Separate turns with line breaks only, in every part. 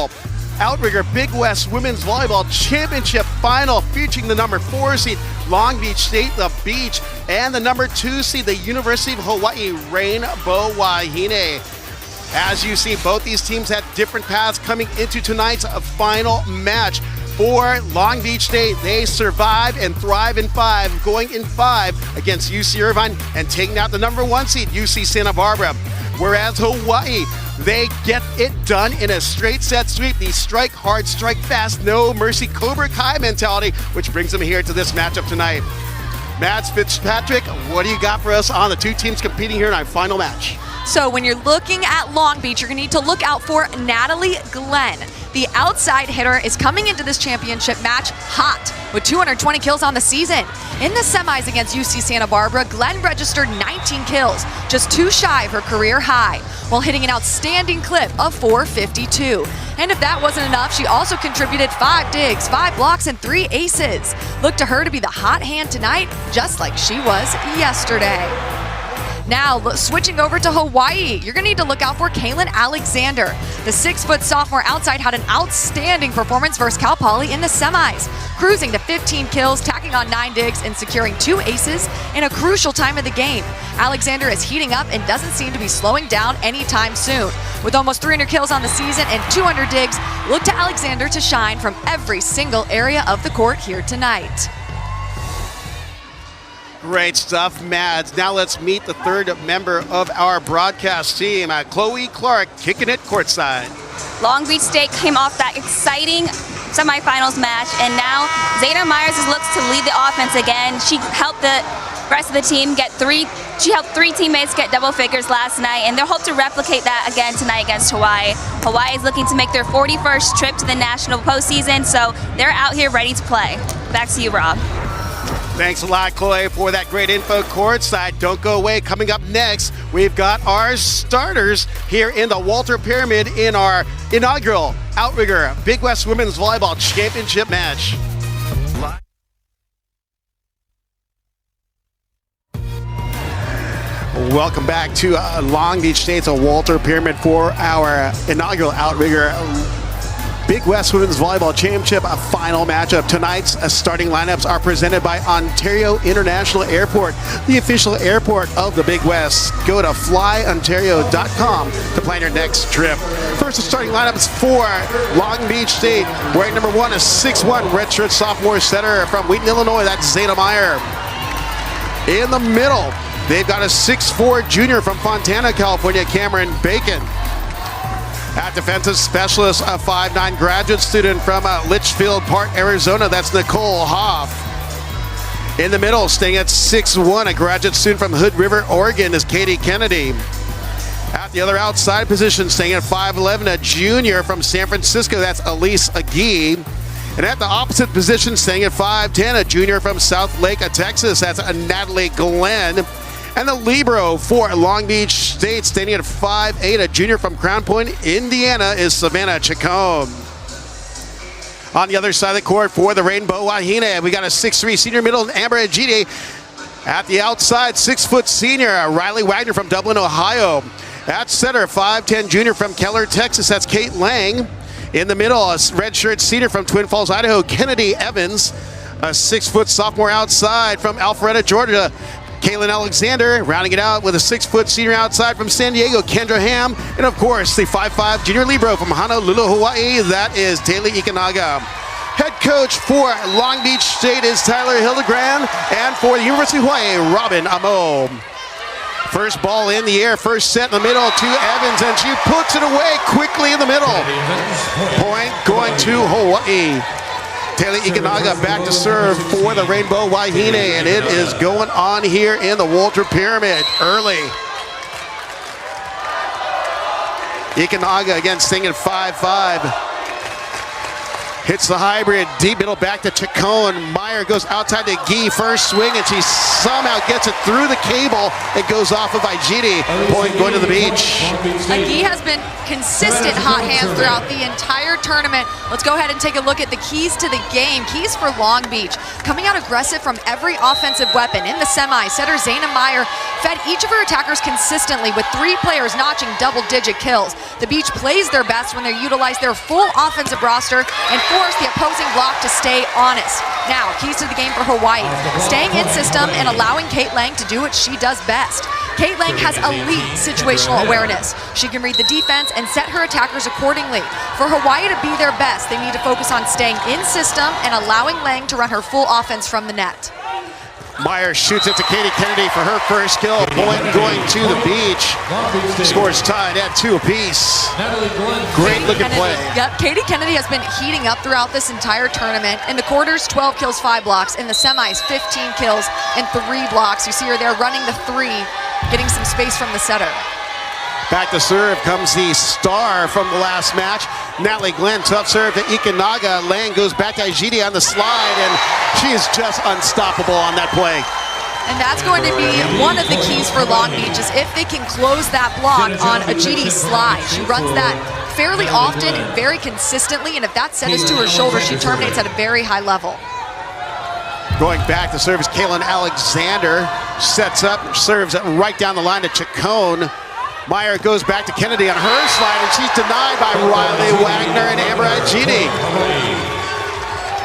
Volleyball Outrigger Big West Women's Volleyball Championship Final, featuring the number 4 seed Long Beach State, the Beach, and the number 2 seed, the University of Hawaii, Rainbow Wahine. As you see, both these teams had different paths coming into tonight's final match. For Long Beach State, they survive and thrive in 5, going in 5 against UC Irvine and taking out the number 1 seed, UC Santa Barbara. Whereas Hawaii, they get it done in a straight set sweep. The strike hard, strike fast, no mercy Cobra Kai mentality, which brings them here to this matchup tonight. Mads Fitzpatrick, what do you got for us on the two teams competing here in our final match?
So when you're looking at Long Beach, you're going to need to look out for Natalie Glenn. The outside hitter is coming into this championship match hot with 220 kills on the season. In the semis against UC Santa Barbara, Glenn registered 19 kills, just 2 shy of her career high, while hitting an outstanding clip of .452. And if that wasn't enough, she also contributed 5 digs, 5 blocks, and 3 aces. Look to her to be the hot hand tonight, just like she was yesterday. Now, switching over to Hawaii, you're going to need to look out for Kaylin Alexander. The 6-foot sophomore outside had an outstanding performance versus Cal Poly in the semis, cruising to 15 kills, tacking on 9 digs, and securing 2 aces in a crucial time of the game. Alexander is heating up and doesn't seem to be slowing down anytime soon. With almost 300 kills on the season and 200 digs, look to Alexander to shine from every single area of the court here tonight.
Great stuff, Mads. Now let's meet the third member of our broadcast team, Chloe Clark, kicking it courtside.
Long Beach State came off that exciting semifinals match, and now Zayna Myers looks to lead the offense again. She helped the rest of the team get 3 teammates get double figures last night, and they'll hope to replicate that again tonight against Hawaii. Hawaii is looking to make their 41st trip to the national postseason, so they're out here ready to play. Back to you, Rob.
Thanks a lot, Chloe, for that great info courtside. Don't go away. Coming up next, we've got our starters here in the Walter Pyramid in our inaugural Outrigger Big West Women's Volleyball Championship match. Welcome back to Long Beach State's Walter Pyramid for our inaugural Outrigger Big West Women's Volleyball Championship, a final matchup. Tonight's starting lineups are presented by Ontario International Airport, the official airport of the Big West. Go to flyontario.com to plan your next trip. First, the starting lineups for Long Beach State. Wearing number 1 is 6'1", redshirt sophomore setter from Wheaton, Illinois. That's Zayna Meyer. In the middle, they've got a 6'4" junior from Fontana, California, Cameron Bacon. At defensive specialist, a 5'9" graduate student from Litchfield Park, Arizona. That's Nicole Hoff. In the middle, staying at 6'1", a graduate student from Hood River, Oregon, is Katie Kennedy. At the other outside position, staying at 5'11", a junior from San Francisco. That's Elise Agee. And at the opposite position, staying at 5'10", a junior from South Lake, Texas. That's Natalie Glenn. And the libero for Long Beach State, standing at 5'8", a junior from Crown Point, Indiana, is Savannah Chacon. On the other side of the court for the Rainbow Wahine, we got a 6'3" senior middle, Amber Ajiti. At the outside, 6-foot senior, Riley Wagner from Dublin, Ohio. At center, 5'10" junior from Keller, Texas. That's Kate Lang. In the middle, a redshirt senior from Twin Falls, Idaho, Kennedy Evans. A 6-foot sophomore outside from Alpharetta, Georgia, Kaylin Alexander. Rounding it out with a 6-foot senior outside from San Diego, Kendra Ham. And of course, the 5'5" junior libero from Honolulu, Hawaii. That is Taylor Ikanaga. Head coach for Long Beach State is Tyler Hildegrand. And for the University of Hawaii, Robin Amo. First ball in the air, first set in the middle to Evans, and she puts it away quickly in the middle. Point going to Hawaii. Taylor Ikanaga back to serve for the Rainbow Wahine, and it is going on here in the Walter Pyramid early. Ikanaga again staying at 5'5". Hits the hybrid, deep middle back to Chacon. Meyer goes outside to Gee, first swing, and she somehow gets it through the cable. It goes off of Ajiti, point going to the beach.
Gee has been consistent hot hands throughout the entire tournament. Let's go ahead and take a look at the keys to the game. Keys for Long Beach. Coming out aggressive from every offensive weapon. In the semi, setter Zayna Meyer fed each of her attackers consistently with 3 players notching double-digit kills. The Beach plays their best when they utilize their full offensive roster and force the opposing block to stay honest. Now, keys to the game for Hawaii. Staying in system and allowing Kate Lang to do what she does best. Kate Lang has elite situational awareness. She can read the defense and set her attackers accordingly. For Hawaii to be their best, they need to focus on staying in system and allowing Lang to run her full offense from the net.
Meyer shoots it to Katie Kennedy for her first kill. Point going to the Beach. Scores tied at 2 apiece. Great looking play.
Yep, Katie Kennedy has been heating up throughout this entire tournament. In the quarters, 12 kills, 5 blocks. In the semis, 15 kills and 3 blocks. You see her there running the 3, getting some space from the setter.
Back to serve comes the star from the last match. Natalie Glenn, tough serve to Ikanaga. Lang goes back to Ajiti on the slide, and she is just unstoppable on that play.
And that's going to be one of the keys for Long Beach, is if they can close that block on Ajiti's slide. She runs that fairly often and very consistently, and if that set is to her shoulder, she terminates at a very high level.
Going back to serve is Kaylin Alexander. Sets up, serves right down the line to Chacon. Meyer goes back to Kennedy on her slide, and she's denied by Riley Wagner and Amber Ajiti.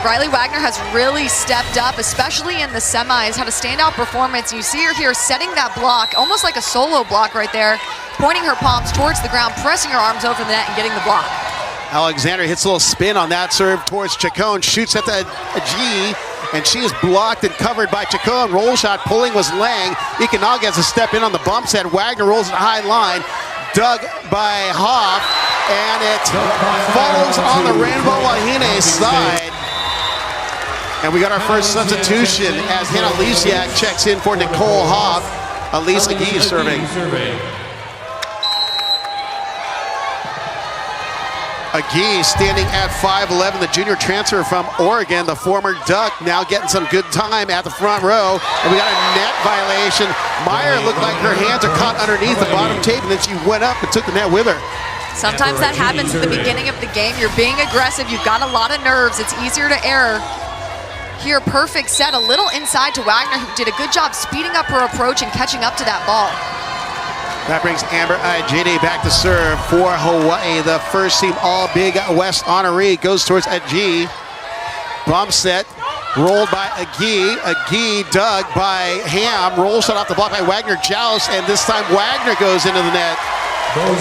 Riley Wagner has really stepped up, especially in the semis, had a standout performance. You see her here setting that block, almost like a solo block right there, pointing her palms towards the ground, pressing her arms over the net and getting the block.
Alexander hits a little spin on that serve towards Chacon, shoots at the G, and she is blocked and covered by Chacon. Roll shot pulling was Lang. Ikanaga has a step in on the bump set. Wagner rolls it high line, dug by Hoff, and it falls on the Rainbow Wahine side. And we got our first substitution as Hannah Lisiak checks in for Nicole Hoff. Elise Agee serving. Agee standing at 5'11", the junior transfer from Oregon, the former Duck, now getting some good time at the front row. And we got a net violation. Meyer looked like her hands are caught underneath the bottom tape, and then she went up and took the net with her.
Sometimes that happens at the beginning of the game. You're being aggressive, you've got a lot of nerves, it's easier to err. Here, perfect set, a little inside to Wagner, who did a good job speeding up her approach and catching up to that ball.
That brings Amber Ajiti back to serve for Hawaii. The first team All-Big West honoree goes towards Agee. Bump set, rolled by Agee. Agee dug by Ham. Roll shot off the block by Wagner. Joust, and this time Wagner goes into the net.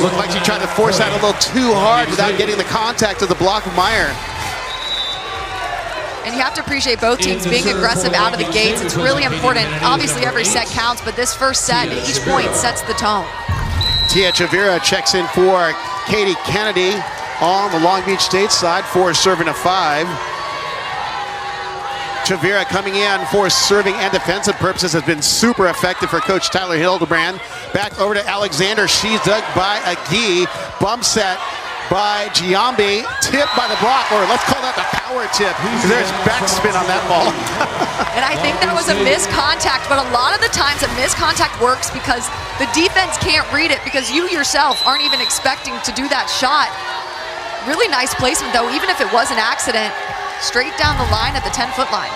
Looked like she tried to force that a little too hard without getting the contact of the block of Meyer.
And you have to appreciate both teams being aggressive out of the gates. It's really important. Obviously, every set counts, but this first set, each point sets the tone.
Tia Chavira checks in for Katie Kennedy on the Long Beach State side for serving a 5. Chavira coming in for serving and defensive purposes has been super effective for Coach Tyler Hildebrand. Back over to Alexander. She's dug by Agee. Bump set by Giambi, tipped by the block, or let's call that the power tip. There's backspin on that ball.
And I think that was a missed contact, but a lot of the times a missed contact works because the defense can't read it, because you yourself aren't even expecting to do that shot. Really nice placement though, even if it was an accident. Straight down the line at the 10-foot line.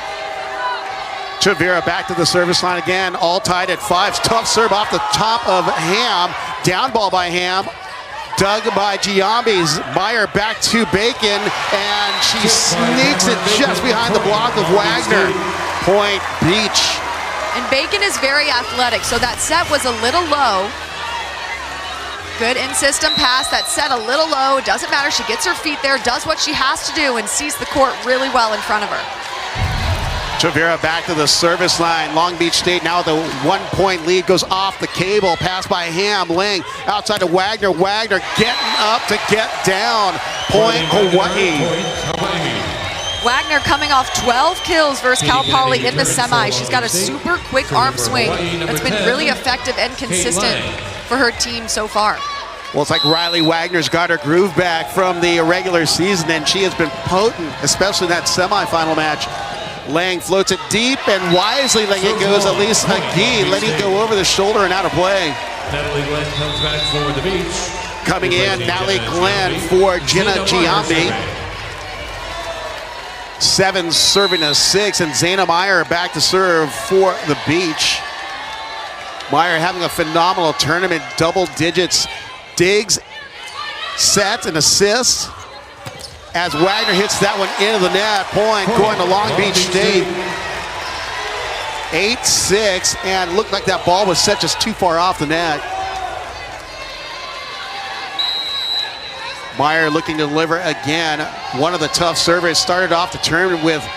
Chavira back to the service line again, all tied at 5. Tough serve off the top of Ham. Down ball by Ham. Dug by Giambi's. Meyer back to Bacon, and she sneaks it just behind the block of Wagner. Point Beach.
And Bacon is very athletic, so that set was a little low. Good in-system pass, that set a little low. It doesn't matter, she gets her feet there, does what she has to do, and sees the court really well in front of her.
Chavira back to the service line. Long Beach State now with a 1-point lead, goes off the cable. Pass by Ham. Lang outside to Wagner. Wagner getting up to get down. Point Hawaii.
Wagner coming off 12 kills versus Cal Poly in the semi. She's got a super quick arm swing that's been really effective and consistent for her team so far.
Well, it's like Riley Wagner's got her groove back from the regular season, and she has been potent, especially in that semifinal match. Lang floats it deep, and wisely letting it goes Elise Agee, letting it go over the shoulder and out of play.
Natalie Glenn comes back for the Beach.
Coming in, Natalie Glenn for Jenna Giambi. 7 serving to 6, and Zaina Meyer back to serve for the Beach. Meyer having a phenomenal tournament, double digits, digs, sets, and assists. As Wagner hits that one into the net, point going to Long Beach State. 8-6, and looked like that ball was set just too far off the net. Meyer looking to deliver again. One of the tough servers started off the tournament with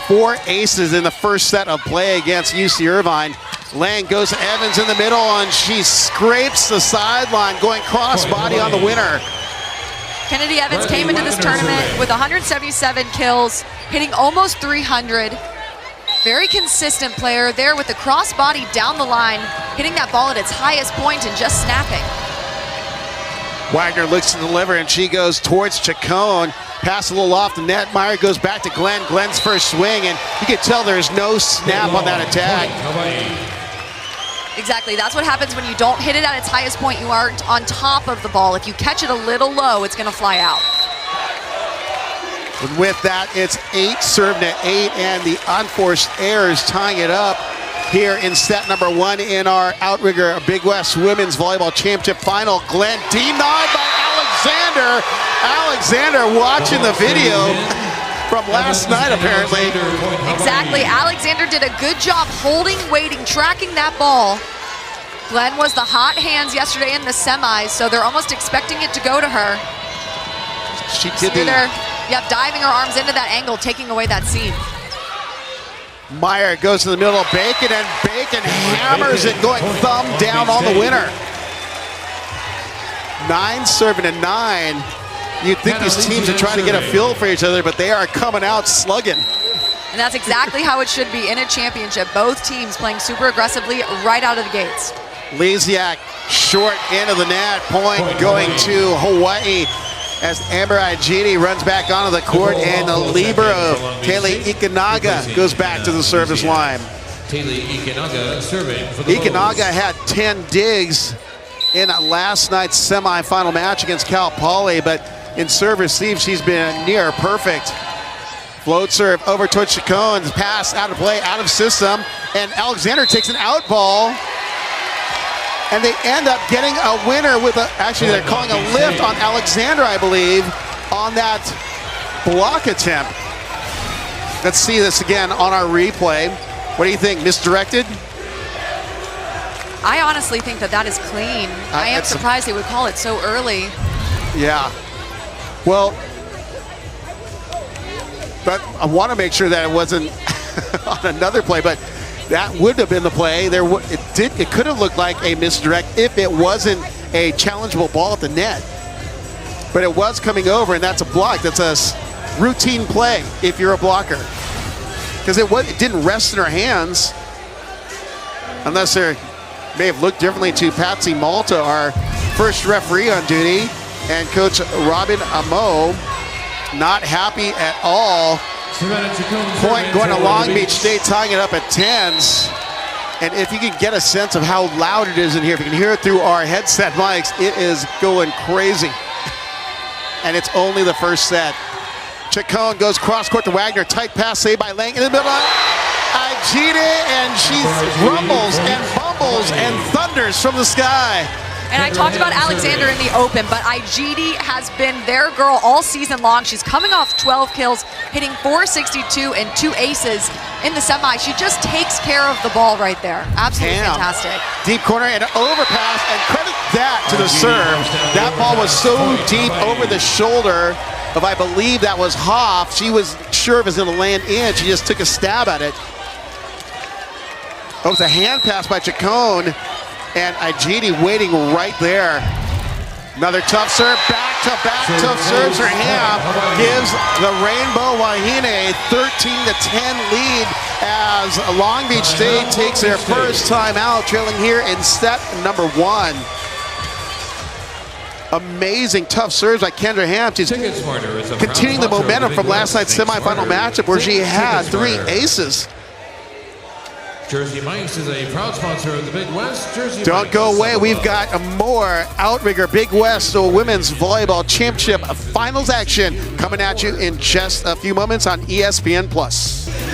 4 aces in the first set of play against UC Irvine. Lang goes to Evans in the middle, and she scrapes the sideline, going cross-body on the winner.
Kennedy Evans came into this tournament with 177 kills, hitting almost 300. Very consistent player there with the cross-body down the line, hitting that ball at its highest point and just snapping.
Wagner looks to deliver, and she goes towards Chacon. Pass a little off the net. Meyer goes back to Glenn. Glenn's first swing, and you can tell there's no snap on that attack.
Exactly, that's what happens when you don't hit it at its highest point. You aren't on top of the ball. If you catch it a little low, it's gonna fly out.
And with that, it's 8 serving to 8, and the unforced errors tying it up here in set number 1 in our Outrigger Big West Women's Volleyball Championship final. Glenn denied by Alexander. Alexander watching the video from last night, apparently.
Exactly, Alexander did a good job holding, waiting, tracking that ball. Glenn was the hot hands yesterday in the semis, so they're almost expecting it to go to her.
She did the...
Yep, diving her arms into that angle, taking away that seam.
Meyer goes to the middle of Bacon, and Bacon hammers it, going thumb down on the winner. 9 serving to 9. You'd think these teams are trying to get a feel for each other, but they are coming out slugging.
And that's exactly how it should be in a championship. Both teams playing super aggressively right out of the gates.
Lesiak short end of the net, point going to Hawaii as Amber Ajiti runs back onto the court, and the libero Kaylee Ikenaga goes back to the service line.
Ikenaga serving for the
Ikenaga had 10 digs in last night's semifinal match against Cal Poly, but in serve receive, she's been near perfect. Float serve over towards Chacon, pass out of play, out of system, and Alexander takes an out ball, and they end up getting a winner with a, actually they're calling a lift on Alexander, I believe, on that block attempt. Let's see this again on our replay. What do you think, misdirected?
I honestly think that that is clean. I am surprised they would call it so early.
Yeah. Well, but I want to make sure that it wasn't on another play, but that would have been the play. It could have looked like a misdirect if it wasn't a challengeable ball at the net. But it was coming over, and that's a block. That's a routine play if you're a blocker. Because it didn't rest in her hands, unless they may have looked differently to Patsy Malta, our first referee on duty, and Coach Robin Amo, not happy at all. Point going to Long Beach State, tying it up at 10s. And if you can get a sense of how loud it is in here, if you can hear it through our headset mics, it is going crazy. And it's only the first set. Chacon goes cross court to Wagner, tight pass saved by Lang in the middle. Ajiti, and she rumbles and bumbles and thunders from the sky.
And I talked about Alexander in the open, but Ajiti has been their girl all season long. She's coming off 12 kills, hitting 462 and 2 aces in the semi. She just takes care of the ball right there. Absolutely fantastic.
Deep corner and overpass, and credit that to the serve. That ball was so deep over the shoulder of, I believe that was Hoff. She was sure it was going to land in. She just took a stab at it. It was a hand pass by Chacon, and Ajiti waiting right there. Another tough serve, back-to-back tough serves for Ham. Gives the Rainbow Wahine a 13-10 lead as Long Beach State takes their first time out, trailing here in set number 1. Amazing tough serves by Kendra Ham. She's continuing the momentum from last night's semifinal matchup where she had 3 aces.
Jersey Mike's is a proud sponsor of the Big West Jersey
Don't
Mike's.
go away. We've got more Outrigger Big West Women's Volleyball Championship Finals action coming at you in just a few moments on ESPN+.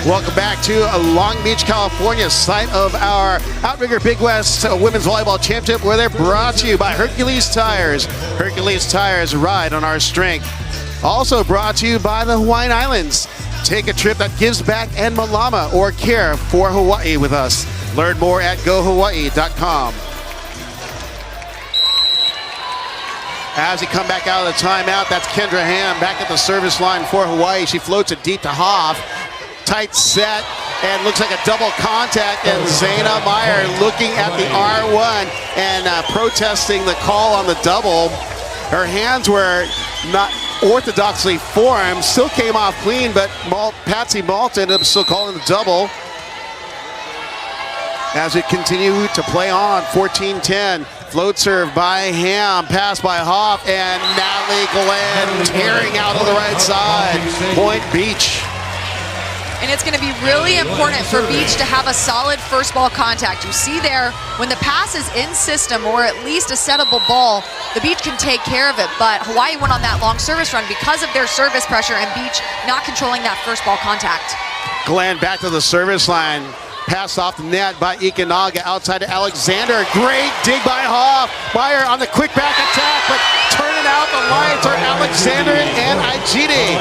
Welcome back to Long Beach, California, site of our Outrigger Big West Women's Volleyball Championship, where they're brought to you by Hercules Tires. Hercules Tires, ride on our strength. Also brought to you by the Hawaiian Islands. Take a trip that gives back and Malama or care for Hawaii with us. Learn more at gohawaii.com. As we come back out of the timeout, that's Kendra Ham back at the service line for Hawaii. She floats it deep to Hoff. Tight set, and looks like a double contact, and Zaina Meyer looking at the R1 and protesting the call on the double. Her hands were not orthodoxly formed, still came off clean, but Patsy Malt ended up still calling the double. As we continue to play on, 14-10. Float serve by Ham, pass by Hoff, and Natalie Glenn tearing out on the right side. Point Beach.
And it's going to be really important for Beach to have a solid first ball contact. You see there, when the pass is in system or at least a settable ball, the Beach can take care of it. But Hawaii went on that long service run because of their service pressure and Beach not controlling that first ball contact. Glenn
back to the service line. Pass off the net by Ikanaga outside to Alexander. Great dig by Hoff. Meyer on the quick back attack, but turning out the lights are Alexander and Aijidi.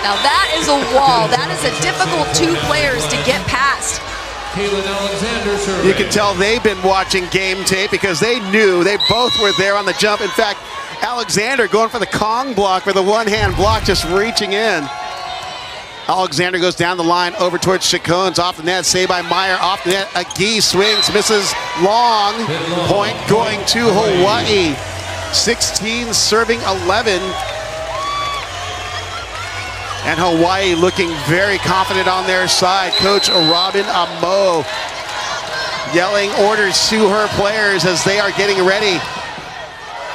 Now that is a wall. That is a difficult two players to get past.
You can tell they've been watching game tape because they knew they both were there on the jump. In fact, Alexander going for the Kong block, for the one-hand block, just reaching in. Alexander goes down the line over towards Chacones, off the net, saved by Meyer, off the net. Agee swings, misses long. Point going to Hawaii. 16 serving 11. And Hawaii looking very confident on their side. Coach Robin Amo yelling orders to her players as they are getting ready.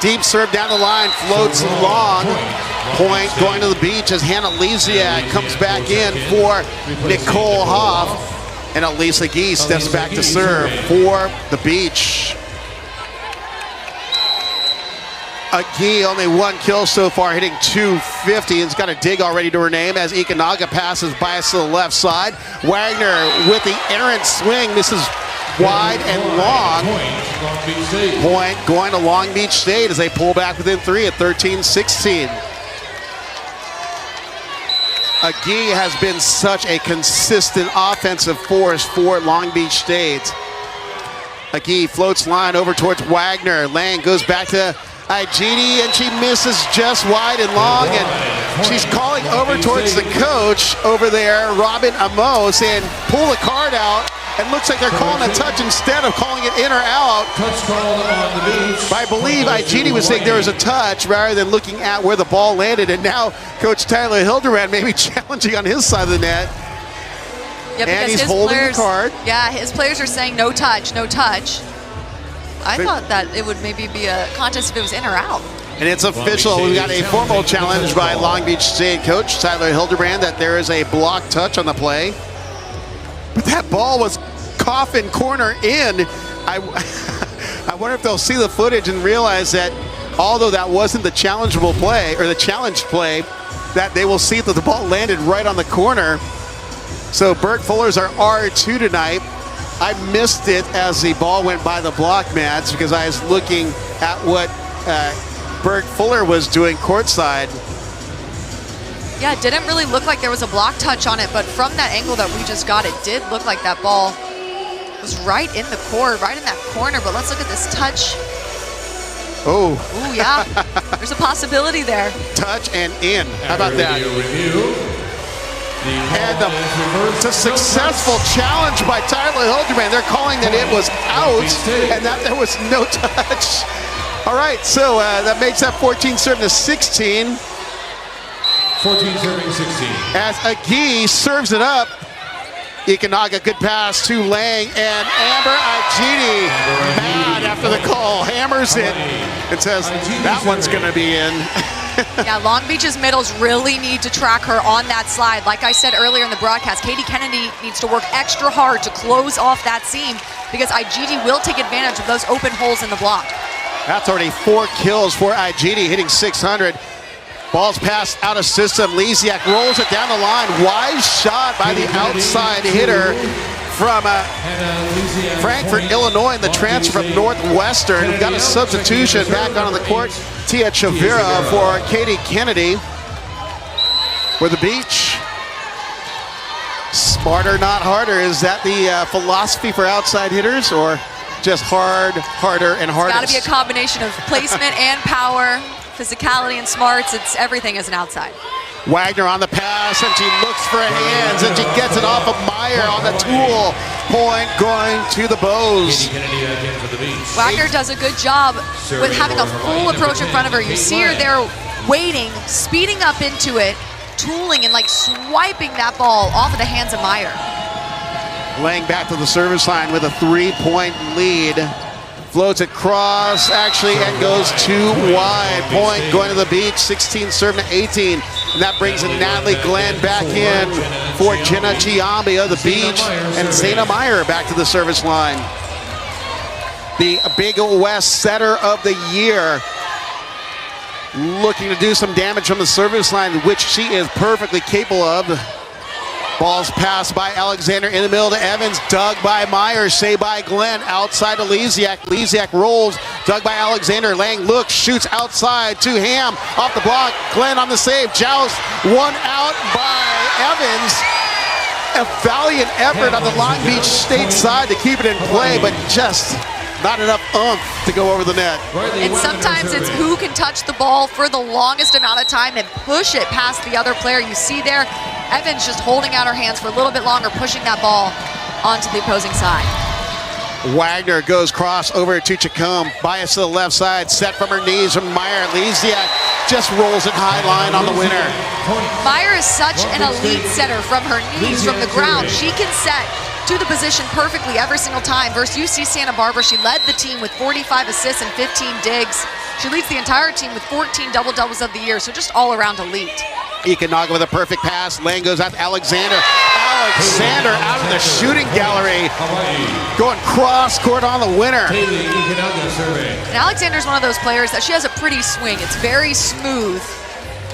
Deep serve down the line, floats long. Point going to the Beach as Hannah Lesiak comes back in for Nicole Hoff. And Elisa Gee steps back to serve for the Beach. Agee only one kill so far, hitting 250, and has got a dig already to her name as Ikanaga passes bias to the left side. Wagner with the errant swing, misses wide and long. Point going to Long Beach State as they pull back within 3 at 13-16. Agee has been such a consistent offensive force for Long Beach State. Agee floats line over towards Wagner. Lang goes back to Aijidi, and she misses just wide and long, and she's calling over towards the coach over there, Robin Amo, saying pull the card out, and looks like they're calling a touch instead of calling it in or out.
Touch called on the Beach.
I believe Aijidi was saying there was a touch rather than looking at where the ball landed, and now Coach Tyler Hildebrand may be challenging on his side of the net.
Yeah,
and he's
his
holding
players,
the card.
Yeah, his players are saying no touch, no touch. I thought that it would maybe be a contest if it was in or out.
And it's official. We've got a formal challenge by Long Beach State coach Tyler Hildebrand that there is a block touch on the play. But that ball was coffin corner in. I wonder if they'll see the footage and realize that although that wasn't the challengeable play or the challenged play, that they will see that the ball landed right on the corner. So Bert Fuller's our R2 tonight. I missed it as the ball went by the block mats because I was looking at what Bert Fuller was doing courtside.
Yeah, it didn't really look like there was a block touch on it, but from that angle that we just got, it did look like that ball was right in the court, right in that corner. But let's look at this touch.
Oh.
Ooh, yeah. There's a possibility there.
Touch and in. How about that? And the successful challenge by Tyler Hildebrand. They're calling that it was out and that there was no touch. All right, so that makes that 14 serving to 16.
14 serving 16.
As Agee serves it up. Ikanaga, good pass to Lang, and Amber Aijidi, mad after the call, hammers it and says that one's going to be in.
Yeah, Long Beach's middles really need to track her on that slide. Like I said earlier in the broadcast, Katie Kennedy needs to work extra hard to close off that seam because IGD will take advantage of those open holes in the block.
That's already 4 kills for IGD, hitting 600. Ball's passed out of system. Lisiak rolls it down the line. Wise shot by the outside hitter from Frankfort, Illinois, and the transfer from Northwestern. We've got a substitution back on the court. Tia Chavira for Katie Kennedy for the Beach. Smarter, not harder. Is that the philosophy for outside hitters, or just hard, harder, and hardest?
It's got to be a combination of placement and power, physicality and smarts. It's everything as an outside.
Wagner on the pass, and she looks for hands, and she gets it off of Meyer on the tool. Point going to the Bows.
Wagner does a good job with having a full approach in front of her. You see her there waiting, speeding up into it, tooling and like swiping that ball off of the hands of Meyer.
Laying back to the service line with a 3-point lead. Floats across, actually, and goes too wide. Point going to the Beach, 16 serving to 18. And that brings Natalie Glenn back in for Jenna Giambi of the Beach. And Zayna Meyer back to the service line. The Big West setter of the year. Looking to do some damage from the service line, which she is perfectly capable of. Ball's passed by Alexander in the middle to Evans, dug by Myers, saved by Glenn, outside to Lisiak. Lisiak rolls, dug by Alexander. Lang looks, shoots outside to Ham, off the block. Glenn on the save, joust, one out by Evans. A valiant effort on the Long Beach State side to keep it in play, but just not enough oomph to go over the net.
And sometimes it's who can touch the ball for the longest amount of time and push it past the other player. You see there, Evans just holding out her hands for a little bit longer, pushing that ball onto the opposing side.
Wagner goes cross over to Chacombe, bias to the left side, set from her knees from Meyer. Lisiak just rolls it high line on the winner.
Meyer is such an elite setter from her knees, from the ground. She can set to the position perfectly every single time. Versus UC Santa Barbara, she led the team with 45 assists and 15 digs. She leads the entire team with 14 double-doubles of the year, so just all-around elite.
Ikenaga with a perfect pass. Lane goes out to Alexander. Alexander out of the shooting gallery. Going cross-court on the winner.
And Alexander's one of those players that she has a pretty swing. It's very smooth.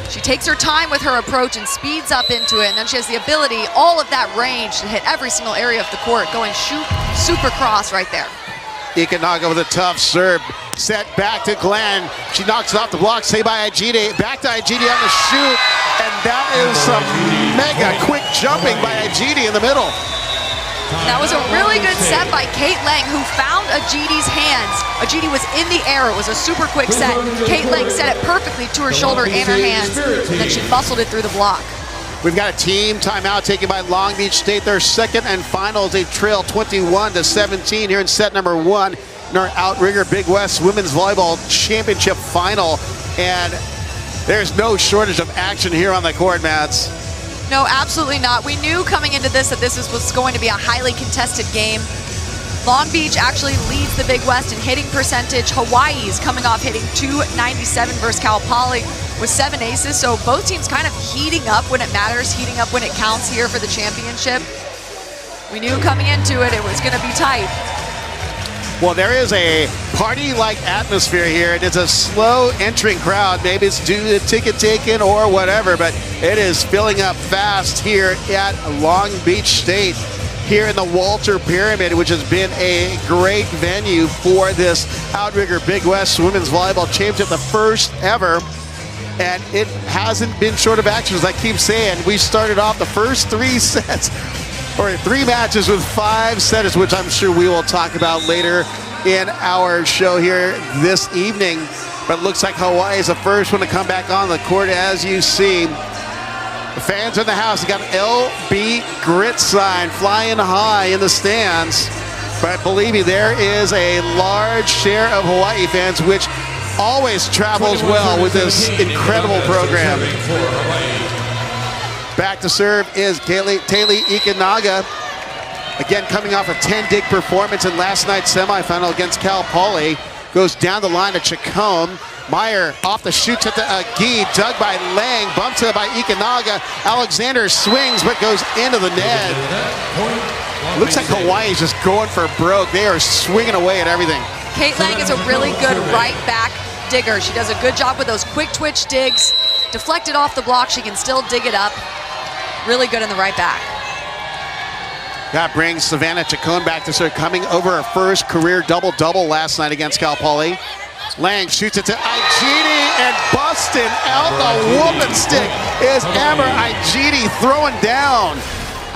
She takes her time with her approach and speeds up into it, and then she has the ability, all of that range, to hit every single area of the court, going super cross right there.
Ikenaga with a tough serve. Set back to Glenn. She knocks it off the block, saved by Igede. Back to Igede on the shoot, and that is some mega quick jumping by Igede in the middle.
That was a really good set by Kate Lang, who found Ajidi's hands. Ajidi was in the air. It was a super quick set. Kate Lang set it perfectly to her shoulder and her hands, and then she muscled it through the block.
We've got a team timeout taken by Long Beach State. Their second and final. They trail 21-17 here in set number 1 in our Outrigger Big West Women's Volleyball Championship final. And there's no shortage of action here on the court, Mads.
No, absolutely not. We knew coming into this that this was going to be a highly contested game. Long Beach actually leads the Big West in hitting percentage. Hawaii's coming off hitting 297 versus Cal Poly with 7 aces. So both teams kind of heating up when it matters, heating up when it counts here for the championship. We knew coming into it, it was going to be tight.
Well, there is a party-like atmosphere here, and it's a slow entering crowd. Maybe it's due to ticket taking or whatever, but it is filling up fast here at Long Beach State, here in the Walter Pyramid, which has been a great venue for this Outrigger Big West Women's Volleyball Championship, the first ever. And it hasn't been short of action, as I keep saying. We started off the first 3 sets, or 3 matches with 5 setters, which I'm sure we will talk about later in our show here this evening. But it looks like Hawaii is the first one to come back on the court, as you see. The fans are in the house. They got an LB Grit sign flying high in the stands. But believe me, there is a large share of Hawaii fans, which always travels well with this incredible program. Back to serve is Taylor Ikenaga. Again, coming off a 10 dig performance in last night's semifinal against Cal Poly. Goes down the line to Chacombe. Meyer off the shoots at the Gi, dug by Lang, bumps it by Ikanaga. Alexander swings but goes into the net. Looks like Hawaii's just going for broke. They are swinging away at everything.
Kate Lang is a really good right back digger. She does a good job with those quick twitch digs. Deflected off the block, she can still dig it up. Really good in the right back.
That brings Savannah Chacon back to serve, coming over her first career double-double last night against Cal Poly. Lang shoots it to Igidi, and busting out the whooping stick is Amber Igidi throwing down.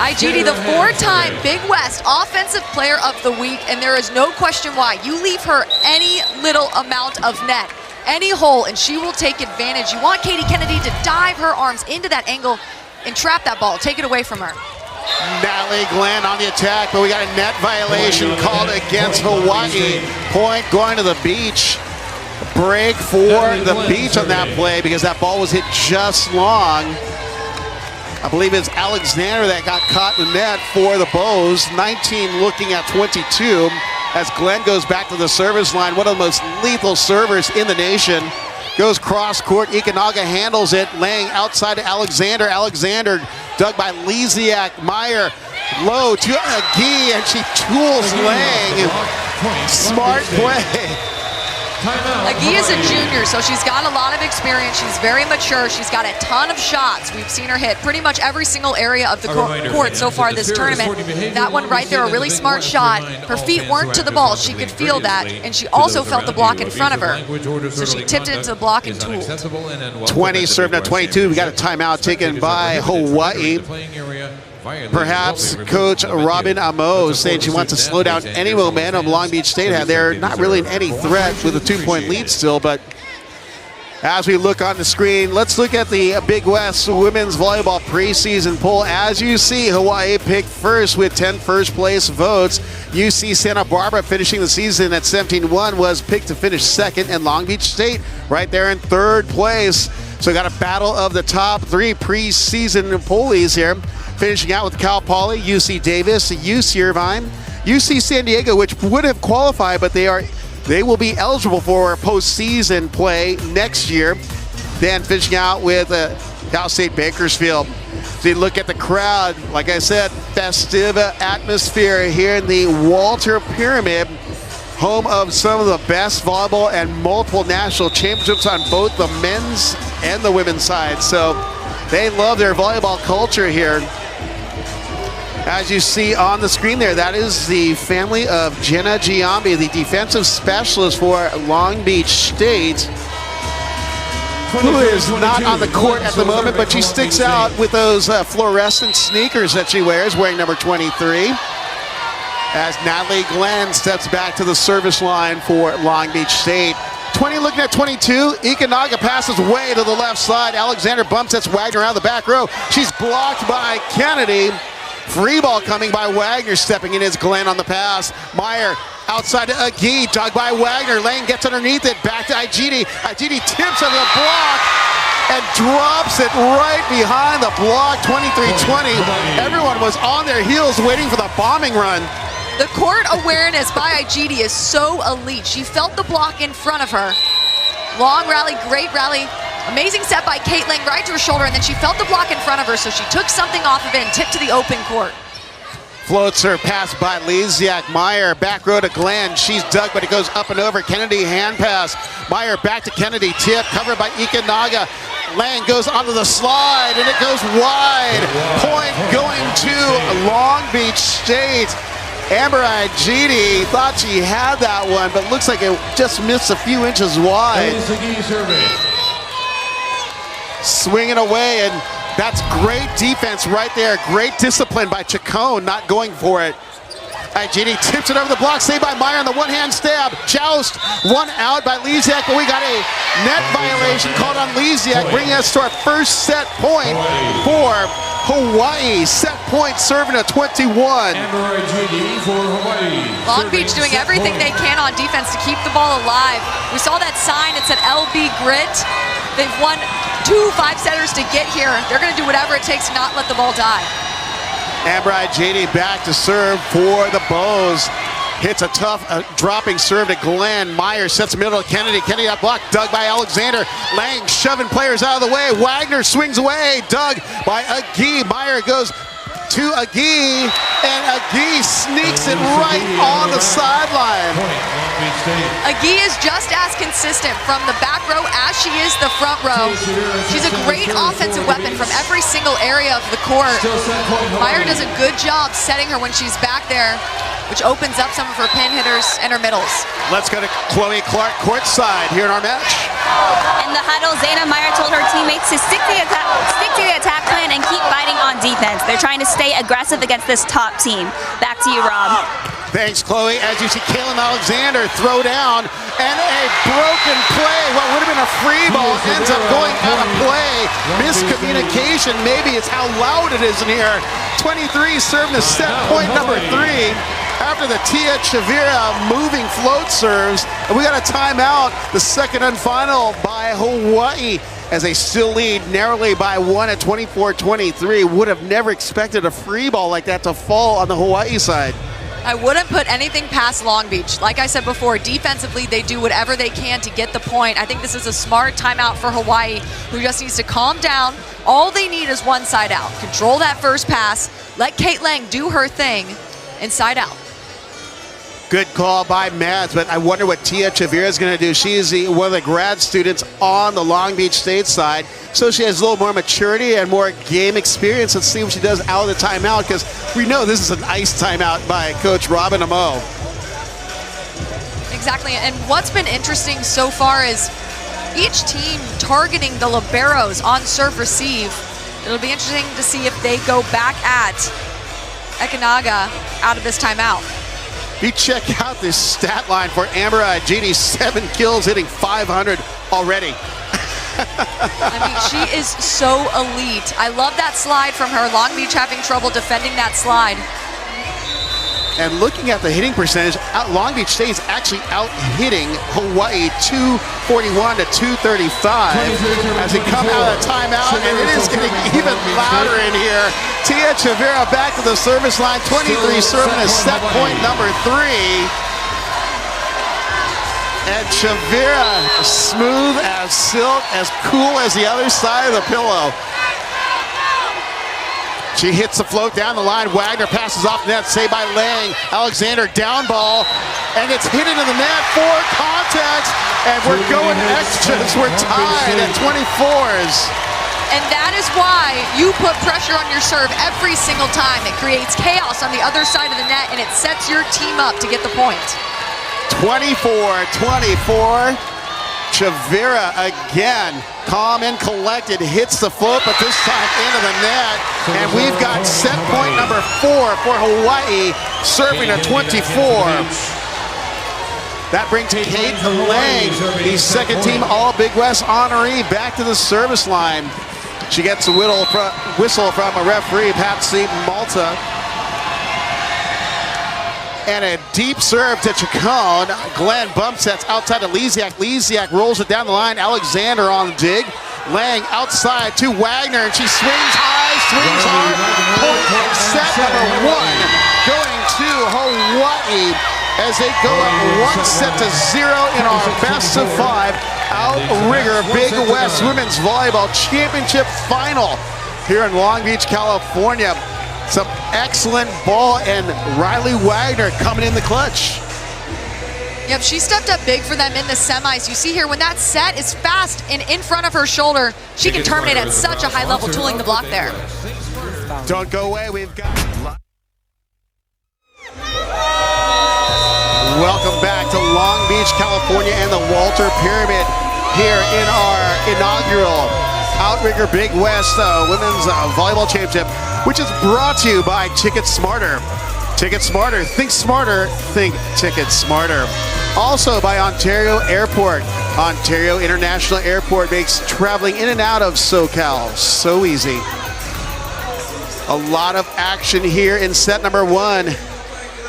Igidi, the 4-time Big West Offensive Player of the Week, and there is no question why. You leave her any little amount of net, any hole, and she will take advantage. You want Katie Kennedy to dive her arms into that angle and trap that ball, take it away from her.
Natalie Glenn on the attack, but we got a net violation called against Hawaii. Point going to the beach. Break for the beach on that play because that ball was hit just long. I believe it's Alexander that got caught in the net for the Bows. 19 looking at 22 as Glenn goes back to the service line. One of the most lethal servers in the nation. Goes cross court, Ikanaga handles it, laying outside to Alexander. Alexander dug by Lisiak. Meyer low to Gi, and she tools Lang. Smart play.
Agi is a junior, so she's got a lot of experience. She's very mature. She's got a ton of shots. We've seen her hit pretty much every single area of the court so far this tournament. That one right there, a really smart shot. Her feet weren't to the ball. She could feel that, and she also felt the block in front of her. So she tipped it into the block and tooled.
20 served at 22. We got a timeout taken by Hawaii. Perhaps Coach Robin Amo saying she wants to slow down any momentum Long Beach State had. They're not really in any threat with a 2-point lead still, but as we look on the screen, let's look at the Big West Women's Volleyball preseason poll. As you see, Hawaii picked first with 10 first place votes. UC Santa Barbara finishing the season at 17-1 was picked to finish second, and Long Beach State right there in third place. So we got a battle of the top 3 preseason pollies here. Finishing out with Cal Poly, UC Davis, UC Irvine, UC San Diego, which would have qualified, but they will be eligible for postseason play next year. Then finishing out with Cal State Bakersfield. So you look at the crowd, like I said, festive atmosphere here in the Walter Pyramid, home of some of the best volleyball and multiple national championships on both the men's and the women's side. So they love their volleyball culture here. As you see on the screen there, that is the family of Jenna Giambi, the defensive specialist for Long Beach State, who is not on the court at the moment, but she sticks out with those fluorescent sneakers that she wears, wearing number 23. As Natalie Glenn steps back to the service line for Long Beach State. 20 looking at 22. Ikanaga passes way to the left side. Alexander bumps that's Wagner out of the back row. She's blocked by Kennedy. Free ball coming by Wagner, stepping in is Glenn on the pass. Meyer outside to Agi, dug by Wagner. Lang gets underneath it, back to Igidi. Igidi tips on the block and drops it right behind the block, 23-20. Everyone was on their heels waiting for the bombing run.
The court awareness by Igidi is so elite. She felt the block in front of her. Long rally, great rally. Amazing set by Kate Lang right to her shoulder, and then she felt the block in front of her, so she took something off of it and tipped to the open court.
Floats her pass by Lisiak. Meyer back row to Glenn. She's dug, but it goes up and over. Kennedy hand pass. Meyer back to Kennedy. Tip covered by Ikanaga. Lang goes onto the slide, and it goes wide. Point going to Long Beach State. Amber Igidi thought she had that one, but looks like it just missed a few inches wide. Swinging away, and that's great defense right there. Great discipline by Chacon, not going for it. Igidi tips it over the block, saved by Meyer on the one-hand stab. Joust, one out by Lisiak, but we got a net violation called on Lisiak, bringing us to our first set point for Hawaii. Set point serving at 21.
Long Beach doing everything they can on defense to keep the ball alive. We saw that sign, it said LB Grit. They've won 2 5-setters to get here. They're going to do whatever it takes to not let the ball die.
Amber Igidi back to serve for the Bows. Hits a tough dropping serve to Glenn. Myers sets the middle to Kennedy. Kennedy up block, dug by Alexander. Lang shoving players out of the way. Wagner swings away, dug by Agee. Meyer goes to Agee, and Agee sneaks it right on the sideline.
Agee is just as consistent from the back row as she is the front row. She's a great offensive weapon from every single area of the court. Meyer does a good job setting her when she's back there, which opens up some of her pin hitters and her middles.
Let's go to Chloe Clark courtside here in our match.
In the huddle, Zayna Meyer told her teammates to stick to the attack plan and keep fighting on defense. They're trying to stay aggressive against this top team. Back to you, Rob.
Thanks, Chloe. As you see, Kaylin Alexander throw down, and a broken play. What would have been a free ball ends up going out of play. Miscommunication. Maybe it's how loud it is in here. 23 serving to set point number 3. After the Tia Chavira moving float serves, and we got a timeout, the second and final by Hawaii, as they still lead narrowly by 1 at 24-23. Would have never expected a free ball like that to fall on the Hawaii side.
I wouldn't put anything past Long Beach. Like I said before, defensively, they do whatever they can to get the point. I think this is a smart timeout for Hawaii, who just needs to calm down. All they need is one side out. Control that first pass. Let Kate Lang do her thing inside out.
Good call by Mads, but I wonder what Tia Chavira is going to do. She is one of the grad students on the Long Beach State side, so she has a little more maturity and more game experience. Let's see what she does out of the timeout, because we know this is an ice timeout by Coach Robin Amo.
Exactly, and what's been interesting so far is each team targeting the liberos on serve receive. It'll be interesting to see if they go back at Ekanaga out of this timeout.
You check out this stat line for Amber Ajiti, 7 kills, hitting 500 already.
I mean, she is so elite. I love that slide from her. Long Beach having trouble defending that slide.
And looking at the hitting percentage, Long Beach State is actually out-hitting Hawaii 241 to 235 as they come out of timeout, and it is getting even louder in here. Tia Chavira back to the service line, 23 serving as set point number 3. And Chavira, smooth as silk, as cool as the other side of the pillow. She hits the float down the line. Wagner passes off net, saved by Lang. Alexander down ball, and it's hit into the net for contact, and we're going extras. We're tied at 24s.
And that is why you put pressure on your serve every single time. It creates chaos on the other side of the net, and it sets your team up to get the point.
24-24. Chavira again, calm and collected, hits the float, but this time into the net. And we've got set point number 4 for Hawaii, serving a 24. That brings Kate Lang, the second team All Big West honoree, back to the service line. She gets a whistle from a referee, Patsy Malta. And a deep serve to Chacon. Glenn bump sets outside of Lesiak. Lesiak rolls it down the line. Alexander on the dig. Lang outside to Wagner, and she swings high, swings hard. Point set number 1 going to Hawaii as they go up 1-0 in our best of 5 outrigger Big West Women's Volleyball Championship final here in Long Beach, California. Some excellent ball, and Riley Wagner coming in the clutch.
Yep, she stepped up big for them in the semis. You see here, when that set is fast and in front of her shoulder, she can terminate at such a high level, tooling the block there.
Don't go away, we've got... Welcome back to Long Beach, California, and the Walter Pyramid here in our inaugural Outrigger Big West Women's Volleyball Championship, which is brought to you by Ticket Smarter. Ticket Smarter, think smarter, think Ticket Smarter. Also by Ontario Airport. Ontario International Airport makes traveling in and out of SoCal so easy. A lot of action here in set number 1.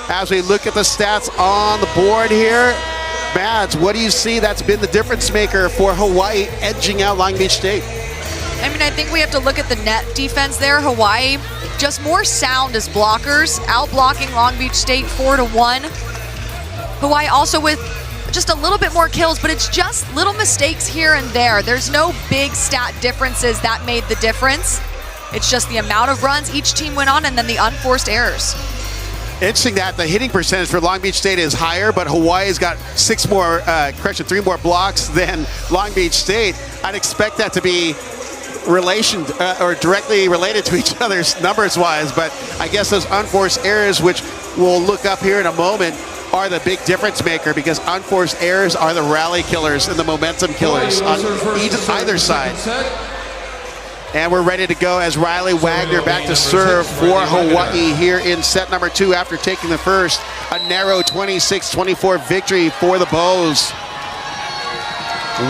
As we look at the stats on the board here, Mads, what do you see that's been the difference maker for Hawaii edging out Long Beach State?
I mean, I think we have to look at the net defense there. Hawaii, just more sound as blockers, out-blocking Long Beach State 4-1. Hawaii also with just a little bit more kills, but it's just little mistakes here and there. There's no big stat differences that made the difference. It's just the amount of runs each team went on and then the unforced errors.
Interesting that the hitting percentage for Long Beach State is higher, but Hawaii's got 3 more blocks than Long Beach State. I'd expect that to be or directly related to each other's numbers-wise, but I guess those unforced errors, which we'll look up here in a moment, are the big difference maker, because unforced errors are the rally killers and the momentum killers on either side. And we're ready to go as Riley Wagner back to serve for Hawaii here in set number 2 after taking the first. A narrow 26-24 victory for the Bows.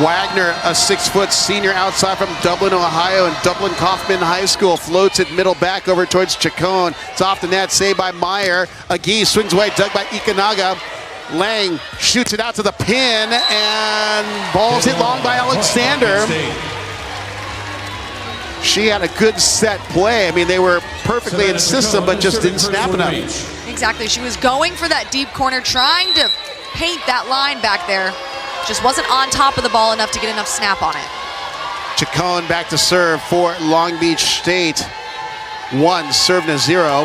Wagner, a 6-foot senior outside from Dublin, Ohio, and Dublin Kaufman High School, floats it middle back over towards Chacon. It's off the net, saved by Meyer. Agee swings away, dug by Ikanaga. Lang shoots it out to the pin, and ball's hit long by Alexander. She had a good set play. I mean, they were perfectly in system, but just didn't snap enough.
Exactly, she was going for that deep corner, trying to paint that line back there. Just wasn't on top of the ball enough to get enough snap on it.
Chacon back to serve for Long Beach State. 1, serving a 0.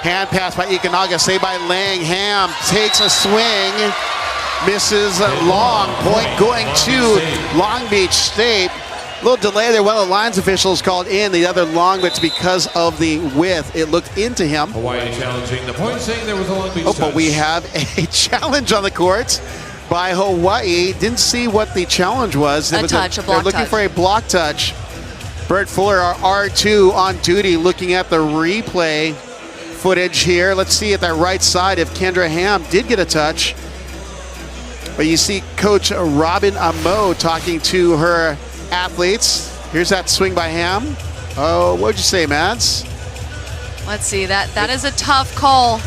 Hand pass by Ikanaga, saved by Lang. Ham takes a swing, misses long. Point going to Long Beach State. A little delay there. One of the lines officials called in the other long, but it's because of the width. It looked into him.
Hawaii challenging the point, saying there was a Long Beach touch.
But we have a challenge on the court by Hawaii. Didn't see what the challenge was.
A block touch.
They're looking for a block touch. Bert Fuller, our R2 on duty, looking at the replay footage here. Let's see at that right side if Kendra Ham did get a touch. But you see Coach Robin Amo talking to her athletes. Here's that swing by Ham. Oh, what'd you say, Mads?
Let's see, that is a tough call.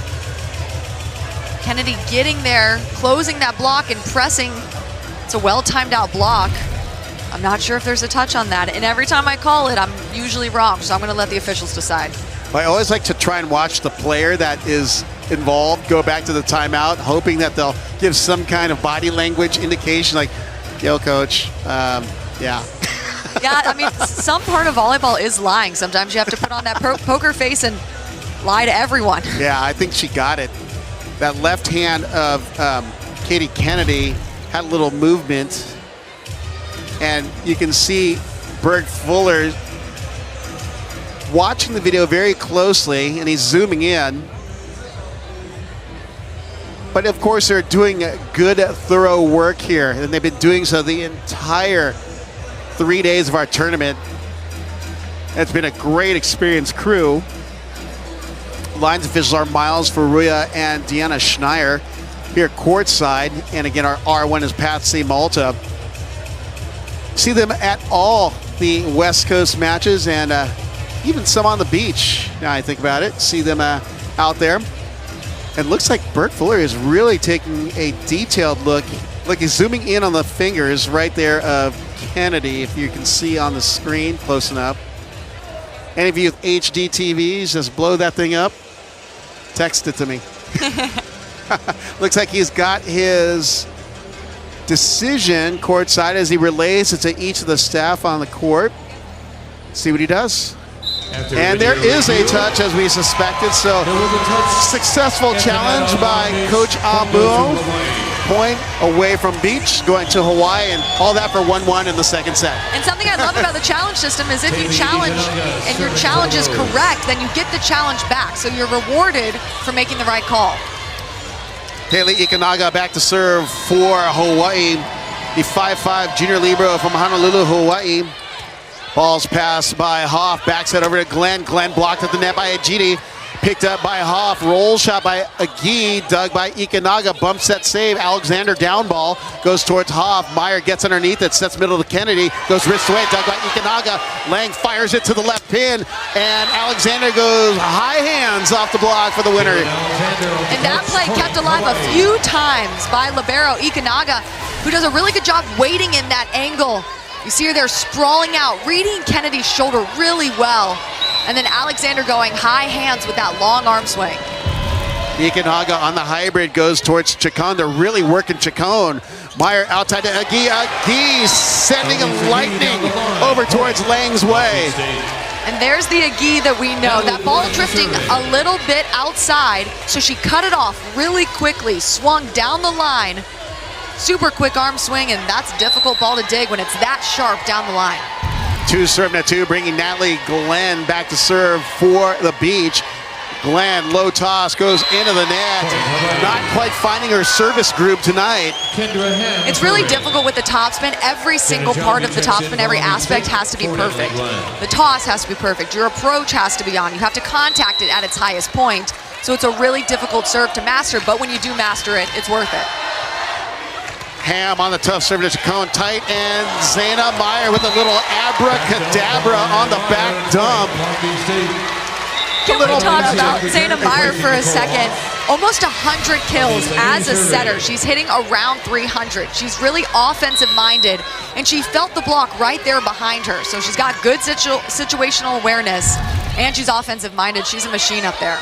Kennedy getting there, closing that block and pressing. It's a well-timed out block. I'm not sure if there's a touch on that. And every time I call it, I'm usually wrong. So I'm going to let the officials decide.
I always like to try and watch the player that is involved go back to the timeout, hoping that they'll give some kind of body language indication like, yo, coach, yeah.
Yeah, I mean, some part of volleyball is lying. Sometimes you have to put on that poker face and lie to everyone.
Yeah, I think she got it. That left hand of Katie Kennedy had a little movement, and you can see Bert Fuller watching the video very closely, and he's zooming in. But of course, they're doing good, thorough work here, and they've been doing so the entire 3 days of our tournament. It's been a great experienced crew. Lines officials are Miles Faruya and Deanna Schneier here courtside. And again, our R1 is Patsy Malta. See them at all the West Coast matches and even some on the beach, now I think about it. See them out there. And looks like Bert Fuller is really taking a detailed look. Look, he's zooming in on the fingers right there of Kennedy, if you can see on the screen close enough. Any of you with HD TVs, just blow that thing up. Text it to me. Looks like he's got his decision courtside as he relays it to each of the staff on the court. See what he does. And there is a touch, as we suspected. So successful challenge by Coach Amu. Point away from Beach, going to Hawaii, and all that for 1-1 in the second set.
And something I love about the challenge system is if you challenge and your challenge is correct, then you get the challenge back. So you're rewarded for making the right call.
Haley Ikanaga back to serve for Hawaii. The 5'5" junior libero from Honolulu, Hawaii. Ball's passed by Hoff, backs it over to Glenn. Glenn blocked at the net by Ajiti. Picked up by Hoff, roll shot by Agee, dug by Ikanaga, bump set save. Alexander down ball, goes towards Hoff. Meyer gets underneath it, sets middle to Kennedy, goes wrist away, dug by Ikanaga. Lang fires it to the left pin, and Alexander goes high hands off the block for the winner.
And that play kept alive a few times by libero Ikanaga, who does a really good job waiting in that angle. You see her there sprawling out, reading Kennedy's shoulder really well. And then Alexander going high hands with that long arm swing.
Ikanaga on the hybrid goes towards Chacon. They're really working Chacon. Meyer outside to Agi. Agi sending a lightning over towards Lang's way.
And there's the Agi that we know. That ball drifting a little bit outside, so she cut it off really quickly, swung down the line. Super quick arm swing, and that's a difficult ball to dig when it's that sharp down the line.
2-2, bringing Natalie Glenn back to serve for the Beach. Glenn, low toss, goes into the net. Not quite finding her service group tonight.
It's really difficult with the topspin. Every single part of the topspin, every aspect has to be perfect. The toss has to be perfect. Your approach has to be on. You have to contact it at its highest point. So it's a really difficult serve to master, but when you do master it, it's worth it.
Ham on the tough serve to Chacon, tight, and Zaina Meyer with a little abracadabra on the back dump.
Can we talk about Zaina Meyer for a second? Almost 100 kills as a setter. She's hitting around 300. She's really offensive-minded, and she felt the block right there behind her. So she's got good situational awareness, and she's offensive-minded. She's a machine up there.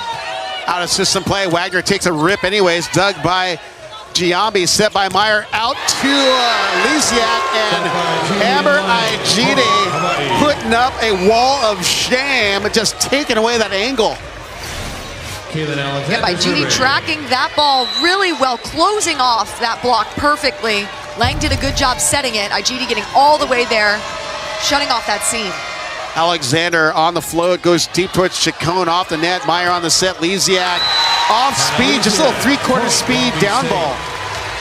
Out of system play, Wagner takes a rip anyways, dug by Giambi, set by Meyer, out to Lisiak, and Amber Igidi putting up a wall of shame, just taking away that angle.
Yeah, Igidi tracking that ball really well, closing off that block perfectly. Lang did a good job setting it. Igidi getting all the way there, shutting off that seam.
Alexander on the float, goes deep towards Chacon, off the net. Meyer on the set, Lisiak off speed, just a little three-quarter speed down ball.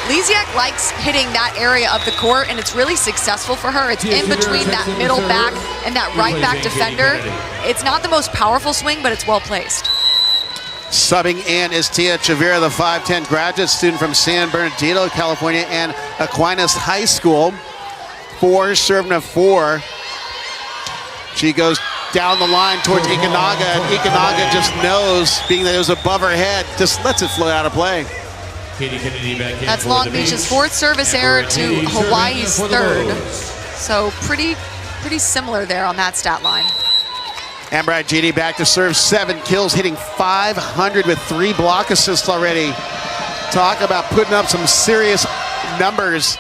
Lisiak likes hitting that area of the court, and it's really successful for her. It's in between that middle back and that right back defender. It's not the most powerful swing, but it's well placed.
Subbing in is Tia Chavira, the 5'10 graduate student from San Bernardino, California, and Aquinas High School. 4, serving a 4. She goes down the line towards Ikanaga, and Ikanaga just knows, being that it was above her head, just lets it float out of play.
That's Long Beach's 4th service error to Hawaii's 3rd. So pretty similar there on that stat line.
Amber Igidi back to serve, 7 kills, hitting 500 with 3 block assists already. Talk about putting up some serious numbers.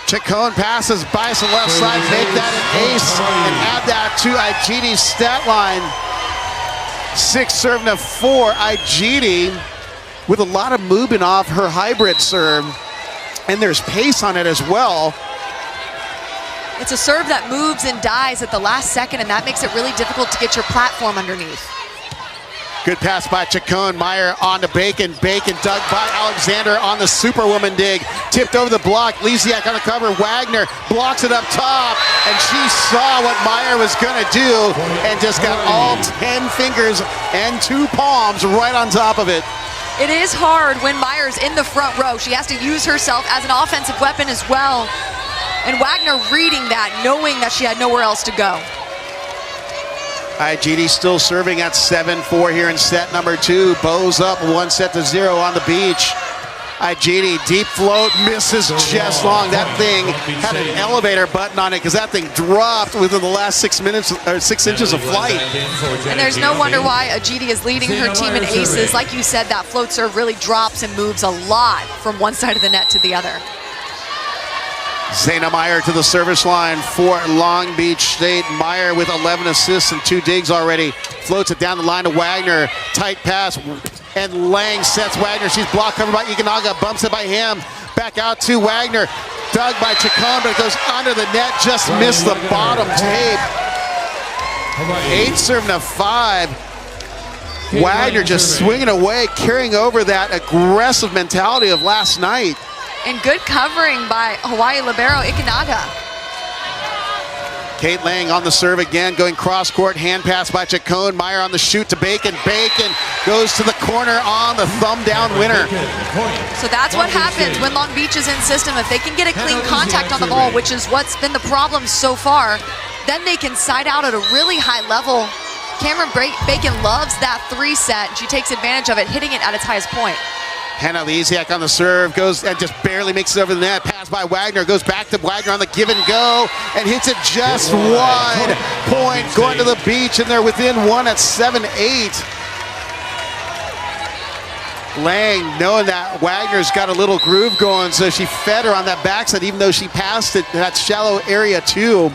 Chacon passes by the left side, make that an ace, and add that to Igidi's stat line. 6 serving to 4. Igidi with a lot of movement off her hybrid serve, and there's pace on it as well.
It's a serve that moves and dies at the last second, and that makes it really difficult to get your platform underneath.
Good pass by Chacon. Meyer on to Bacon. Bacon dug by Alexander on the Superwoman dig. Tipped over the block. Lisiak on the cover. Wagner blocks it up top. And she saw what Meyer was going to do and just got all 10 fingers and 2 palms right on top of it.
It is hard when Meyer's in the front row. She has to use herself as an offensive weapon as well. And Wagner reading that, knowing that she had nowhere else to go.
Igidi still serving at 7-4 here in set number 2. Bows up 1-0 on the Beach. Igidi deep float, misses just long. That thing had an elevator button on it because that thing dropped within the last 6 minutes or 6 inches of flight.
And there's no wonder why Igidi is leading her team in aces. Like you said, that float serve really drops and moves a lot from one side of the net to the other.
Zaina Meyer to the service line for Long Beach State. Meyer with 11 assists and 2 digs already. Floats it down the line to Wagner. Tight pass, and Lang sets Wagner. She's blocked covered by Ikanaga, bumps it by him. Back out to Wagner. Dug by Chacon, but it goes under the net. Just missed the bottom tape. 8 serving to 5. Wagner just swinging away, carrying over that aggressive mentality of last night.
And good covering by Hawaii libero Ikanaga.
Kate Lang on the serve again, going cross court, hand pass by Chacon. Meyer on the shoot to Bacon. Bacon goes to the corner on the thumb down winner.
So that's what happens when Long Beach is in system. If they can get a clean contact on the ball, which is what's been the problem so far, then they can side out at a really high level. Cameron Bacon loves that 3 set. She takes advantage of it, hitting it at its highest point.
Hannah Lisiak on the serve, goes and just barely makes it over the net. Pass by Wagner, goes back to Wagner on the give and go, and hits it just wide. Point going to the Beach, and they're within 1 at 7-8. Lang, knowing that Wagner's got a little groove going, so she fed her on that backside, even though she passed it, that shallow area too.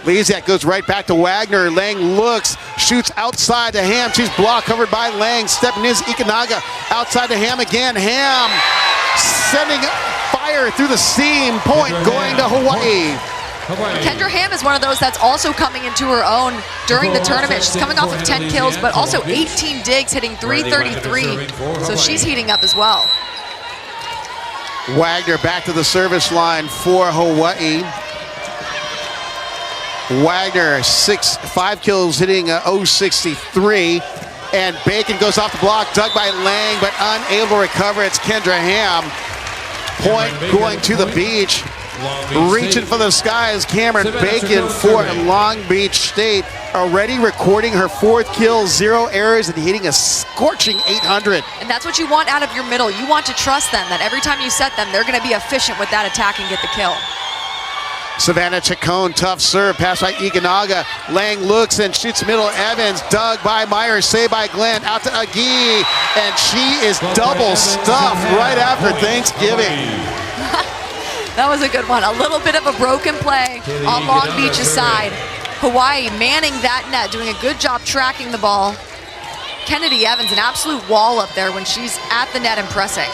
Lesiak goes right back to Wagner. Lang looks, shoots outside to Ham. She's blocked, covered by Lang. Stepping in is Ikunaga. Outside to Ham again. Ham sending fire through the seam. Point going to Hawaii.
Kendra Ham is one of those that's also coming into her own during the tournament. She's coming off of 10 kills, but also 18 digs, hitting 333. So she's heating up as well.
Wagner back to the service line for Hawaii. Wagner, 5 kills, hitting 063. And Bacon goes off the block, dug by Lang, but unable to recover. It's Kendra Ham. Point going to the beach. Reaching for the skies, Cameron Bacon for Long Beach State. Already recording her 4th kill, 0 errors, and hitting a scorching 800.
And that's what you want out of your middle. You want to trust them, that every time you set them, they're going to be efficient with that attack and get the kill.
Savannah Chacon, tough serve, pass by Ikunaga. Lang looks and shoots middle. Evans, dug by Myers, saved by Glenn, out to Agee, and she is double stuffed right after Thanksgiving.
That was a good one. A little bit of a broken play on Long Beach's side. Hawaii manning that net, doing a good job tracking the ball. Kennedy Evans, an absolute wall up there when she's at the net and pressing.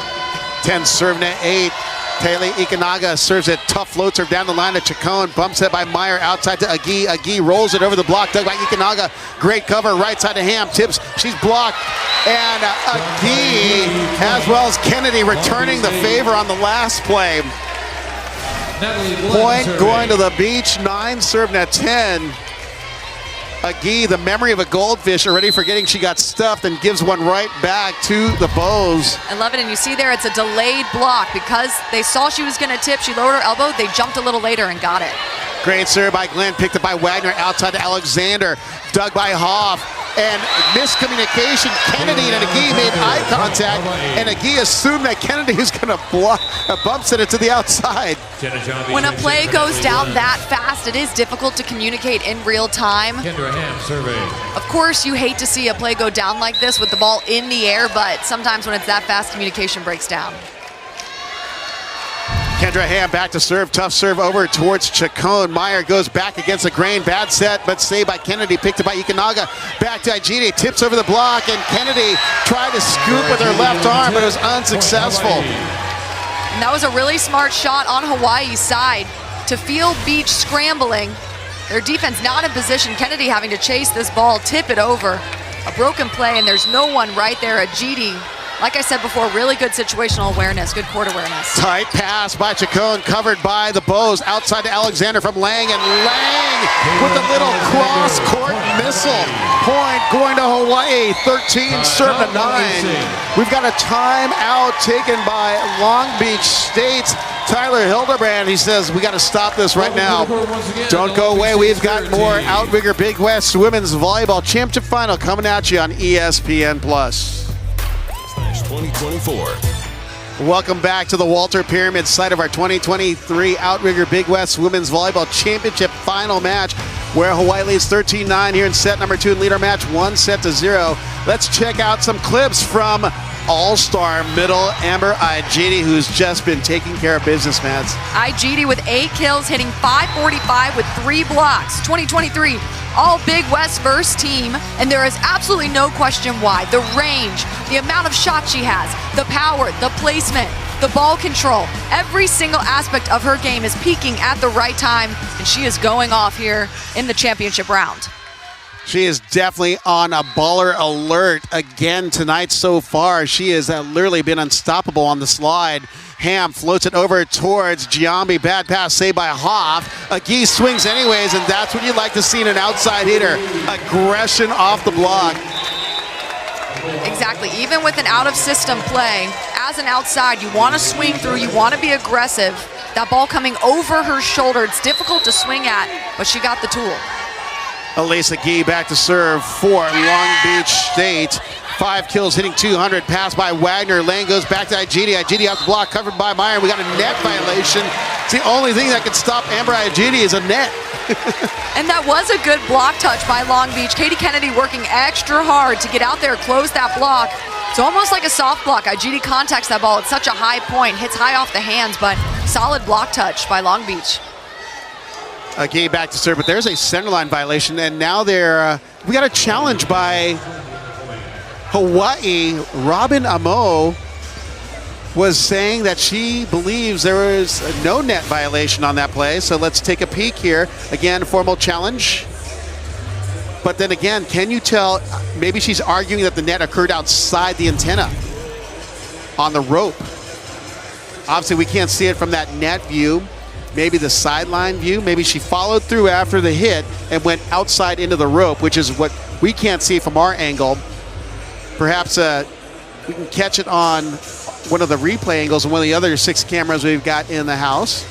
10 serve net 8. Taylor Ikunaga serves it, tough float serve down the line to Chacon, bumps it by Meyer, outside to Agee. Agee rolls it over the block, dug by Ikunaga. Great cover, right side to Ham, tips, she's blocked. And Agee, as well as Kennedy, returning the favor on the last play. Point going to the beach, 9 serve net 10. Agee, the memory of a goldfish, already forgetting she got stuffed, and gives one right back to the bows.
I love it, and you see there it's a delayed block because they saw she was going to tip. She lowered her elbow, they jumped a little later and got it.
Great serve by Glenn, picked up by Wagner, outside to Alexander, dug by Hoff, and miscommunication. Kennedy and Agee made eye contact, and Agee assumed that Kennedy was going to block, bumps it to the outside.
When a play goes down that fast, it is difficult to communicate in real time. Of course, you hate to see a play go down like this with the ball in the air, but sometimes when it's that fast, communication breaks down.
Kendra Ham back to serve, tough serve over towards Chacon. Meyer goes back against the grain, bad set, but saved by Kennedy, picked up by Ikunaga. Back to Igede, tips over the block, and Kennedy tried to scoop with her left arm, but it was unsuccessful.
And that was a really smart shot on Hawaii's side to feel Beach scrambling. Their defense not in position, Kennedy having to chase this ball, tip it over. A broken play, and there's no one right there. Igede, like I said before, really good situational awareness, good court awareness.
Tight pass by Chacon, covered by the bows, outside to Alexander from Lang, and Lang with a little cross-court missile. Point going to Hawaii, 13 serve to 9. We've got a timeout taken by Long Beach State. Tyler Hildebrand, he says, we got to stop this right now. Don't go away, we've got more Outrigger Big West Women's Volleyball Championship Final coming at you on ESPN+.
2024.
Welcome back to the Walter Pyramid site of our 2023 Outrigger Big West Women's Volleyball Championship Final match, where Hawaii leads 13-9 here in set number 2 and lead our match 1-0. Let's check out some clips from all-star middle Amber Igede, who's just been taking care of business, man.
Igede with 8 kills, hitting .545 with 3 blocks. 2023 all Big West first team, and there is absolutely no question why. The range, the amount of shots she has, the power, the placement, the ball control, every single aspect of her game is peaking at the right time, and she is going off here in the championship round.
She is definitely on a baller alert again tonight so far. She has literally been unstoppable on the slide. Ham floats it over towards Giambi. Bad pass saved by Hoff. Agee swings anyways, and that's what you'd like to see in an outside hitter. Aggression off the block.
Exactly. Even with an out-of-system play, as an outside, you want to swing through, you want to be aggressive. That ball coming over her shoulder, it's difficult to swing at, but she got the tool.
Elise Agee back to serve for Long Beach State. 5 kills, hitting 200. Pass by Wagner. Lang goes back to Igede. Igede off the block, covered by Meyer. We got a net violation. It's the only thing that can stop Amber Igede is a net.
And that was a good block touch by Long Beach. Katie Kennedy working extra hard to get out there, close that block. It's almost like a soft block. Ajiti contacts that ball at such a high point, hits high off the hands, but solid block touch by Long Beach.
Agee back to serve, but there's a centerline violation, and now we got a challenge by Hawaii. Robin Amo was saying that she believes there was a no net violation on that play. So let's take a peek here. Again, formal challenge. But then again, can you tell, maybe she's arguing that the net occurred outside the antenna on the rope. Obviously, we can't see it from that net view. Maybe the sideline view. Maybe she followed through after the hit and went outside into the rope, which is what we can't see from our angle. Perhaps we can catch it on one of the replay angles and one of the other 6 cameras we've got in the house.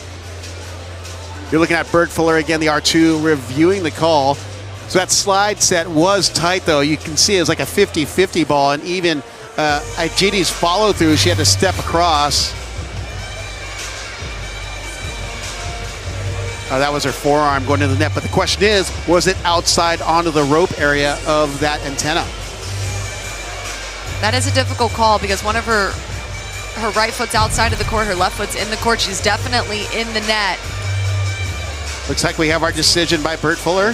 You're looking at Bert Fuller again, the R2, reviewing the call. So that slide set was tight, though. You can see it was like a 50-50 ball, and even Ajiti's follow-through, she had to step across. That was her forearm going into the net. But the question is, was it outside onto the rope area of that antenna?
That is a difficult call because one of her right foot's outside of the court, her left foot's in the court. She's definitely in the net.
Looks like we have our decision by Bert Fuller.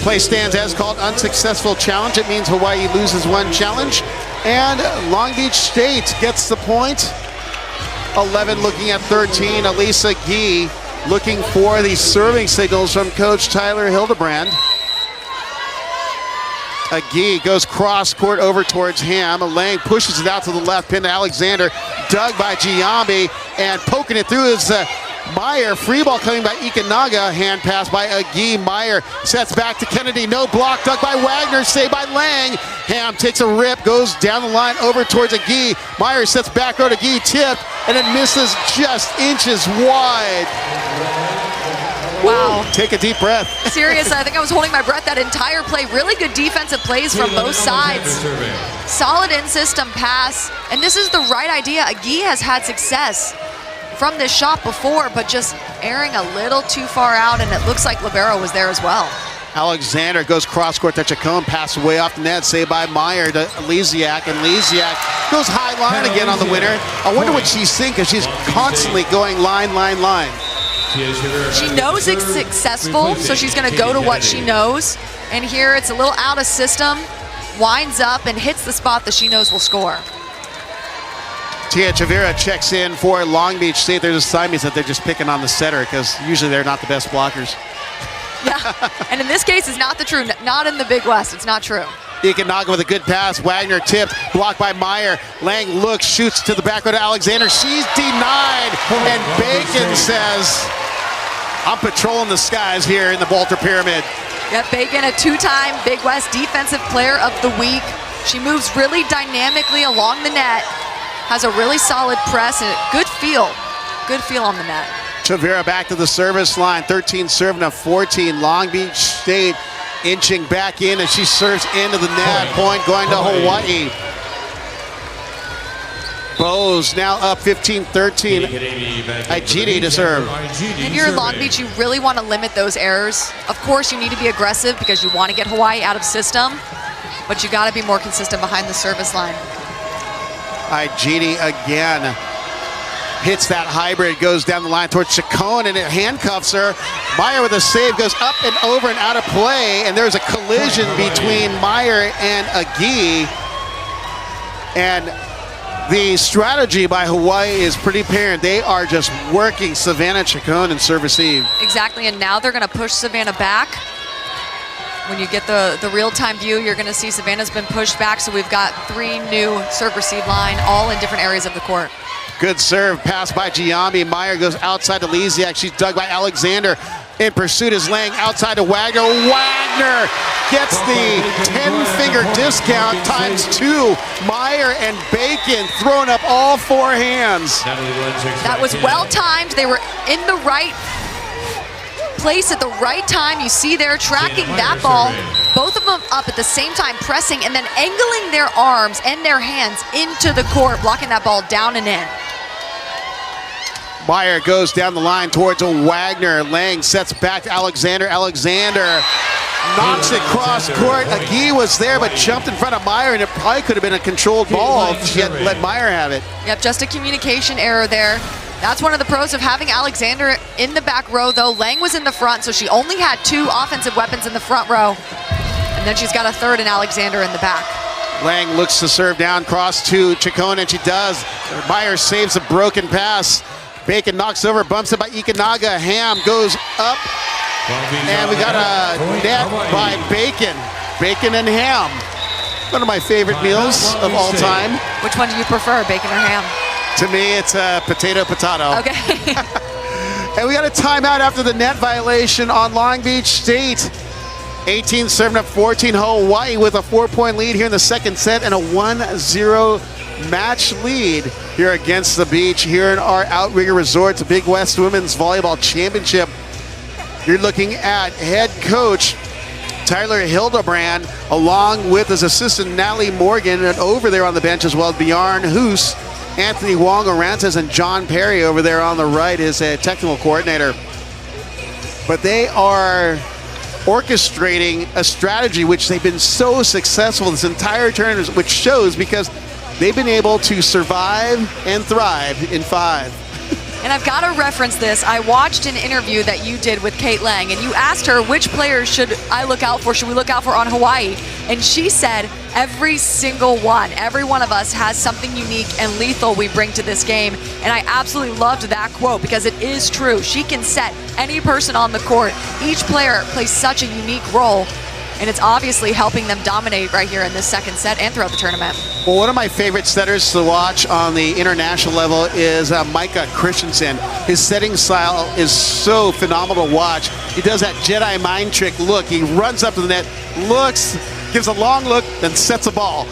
Play stands as called, unsuccessful challenge. It means Hawaii loses 1 challenge. And Long Beach State gets the point. 11 looking at 13. Elisa Gee looking for the serving signals from Coach Tyler Hildebrand. Agee goes cross court over towards Ham. Lang pushes it out to the left, pin to Alexander. Dug by Giambi, and poking it through is Meyer. Free ball coming by Ikanaga. Hand pass by Agee. Meyer sets back to Kennedy. No block. Dug by Wagner. Saved by Lang. Ham takes a rip. Goes down the line over towards Agee. Meyer sets back row to Agee. Tip. And it misses just inches wide.
Wow.
Take a deep breath.
Seriously, I think I was holding my breath that entire play. Really good defensive plays from both sides. Solid in-system pass. And this is the right idea. Agee has had success from this shot before, but just airing a little too far out, and it looks like Libero was there as well.
Alexander goes cross-court to Chacon, pass away off the net, saved by Meyer to Lisiak, and Lisiak goes high line again on the winner. I wonder what she's seeing, because she's constantly going line.
She knows it's successful, so she's going to go to what she knows. And here it's a little out of system, winds up and hits the spot that she knows will score.
Tia Chavira checks in for Long Beach State. There's a sign that they're just picking on the setter because usually they're not the best blockers.
Yeah, and in this case, it's not the true, not in the Big West. It's not true.
Ikanaga with a good pass. Wagner tipped, blocked by Meyer. Lang looks, shoots to the back row to Alexander. She's denied, and Bacon says, I'm patrolling the skies here in the Walter Pyramid.
Yeah, Bacon, a 2-time Big West Defensive Player of the Week. She moves really dynamically along the net, has a really solid press, and a good feel on the net.
Chavira back to the service line, 13 serving to 14. Long Beach State inching back in as she serves into the net. Point going to Hawaii. Bose now up 15-13. Ajiti to serve.
And you're in Long Beach, you really want to limit those errors. Of course, you need to be aggressive because you want to get Hawaii out of system, but you got to be more consistent behind the service line.
Ajiti again hits that hybrid, goes down the line towards Chacon, and it handcuffs her. Meyer with a save goes up and over and out of play, and there's a collision between Meyer and Agee. And the strategy by Hawaii is pretty apparent. They are just working Savannah Chacon and serve receive.
Exactly, and now they're going to push Savannah back. When you get the real-time view, you're going to see Savannah's been pushed back, so we've got 3 new serve-receive line, all in different areas of the court.
Good serve, pass by Giambi. Meyer goes outside to Lisiak. She's dug by Alexander. In pursuit is Lang outside to Wagner. Wagner gets the 10-finger discount times 2. Meyer and Bacon throwing up all 4 hands.
That was well-timed. They were in the right place at the right time. You see they're tracking that ball. Both of them up at the same time, pressing and then angling their arms and their hands into the court, blocking that ball down and in.
Meyer goes down the line towards Wagner. Lang sets back to Alexander. Alexander knocks it cross court. Agee was there, but jumped in front of Meyer, and it probably could have been a controlled ball if she had let Meyer have it.
Yep, just a communication error there. That's one of the pros of having Alexander in the back row, though. Lang was in the front, so she only had 2 offensive weapons in the front row. And then she's got a third in Alexander in the back.
Lang looks to serve down, cross to Chacon, and she does. Meyer saves a broken pass. Bacon knocks over, bumps it by Ikanaga. Ham goes up, and we got a net by Bacon. Bacon and ham. One of my favorite meals of all time.
Which one do you prefer, bacon or ham?
To me, it's potato.
Okay.
And we got a timeout after the net violation on Long Beach State. 18 serving up 14. Hawaii with a 4-point lead here in the second set and a 1-0 match lead here against the beach here in our Outrigger Resort, the Big West Women's Volleyball Championship. You're looking at head coach Tyler Hildebrand along with his assistant Natalie Morgan, and over there on the bench as well Bjorn Hoos, Anthony Wong-Orantes, and John Perry over there on the right is a technical coordinator. But they are orchestrating a strategy which they've been so successful this entire tournament, which shows because they've been able to survive and thrive in 5.
And I've got to reference this. I watched an interview that you did with Kate Lang, and you asked her which players should I look out for, should we look out for on Hawaii? And she said every single one, every one of us has something unique and lethal we bring to this game. And I absolutely loved that quote because it is true. She can set any person on the court. Each player plays such a unique role, and it's obviously helping them dominate right here in this second set and throughout the tournament.
Well, one of my favorite setters to watch on the international level is Micah Christensen. His setting style is so phenomenal to watch. He does that Jedi mind trick look. He runs up to the net, looks, gives a long look, then sets a ball.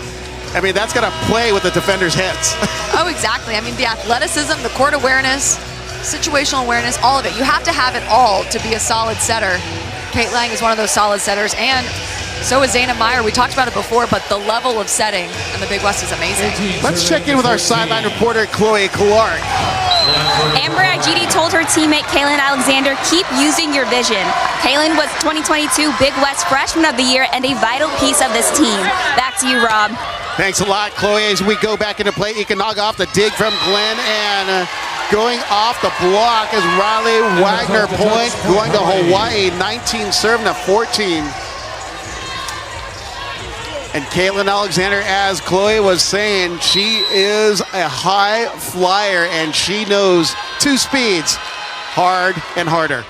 I mean, that's got to play with the defenders' heads.
Oh, exactly. I mean, the athleticism, the court awareness, situational awareness, all of it. You have to have it all to be a solid setter. Kate Lang is one of those solid setters, and so is Zaina Meyer. We talked about it before, but the level of setting in the Big West is amazing.
Let's check in with our sideline reporter, Chloe Clark.
Amber Ajiti told her teammate Kaylin Alexander, keep using your vision. Kaylin was 2022 Big West Freshman of the Year and a vital piece of this team. Back to you, Rob.
Thanks a lot, Chloe. As we go back into play, Ikanaga off the dig from Glenn, and going off the block is Riley Wagner point, going to Hawaii, 19 serving to 14. And Caitlin Alexander, as Chloe was saying, she is a high flyer, and she knows 2 speeds, hard and harder.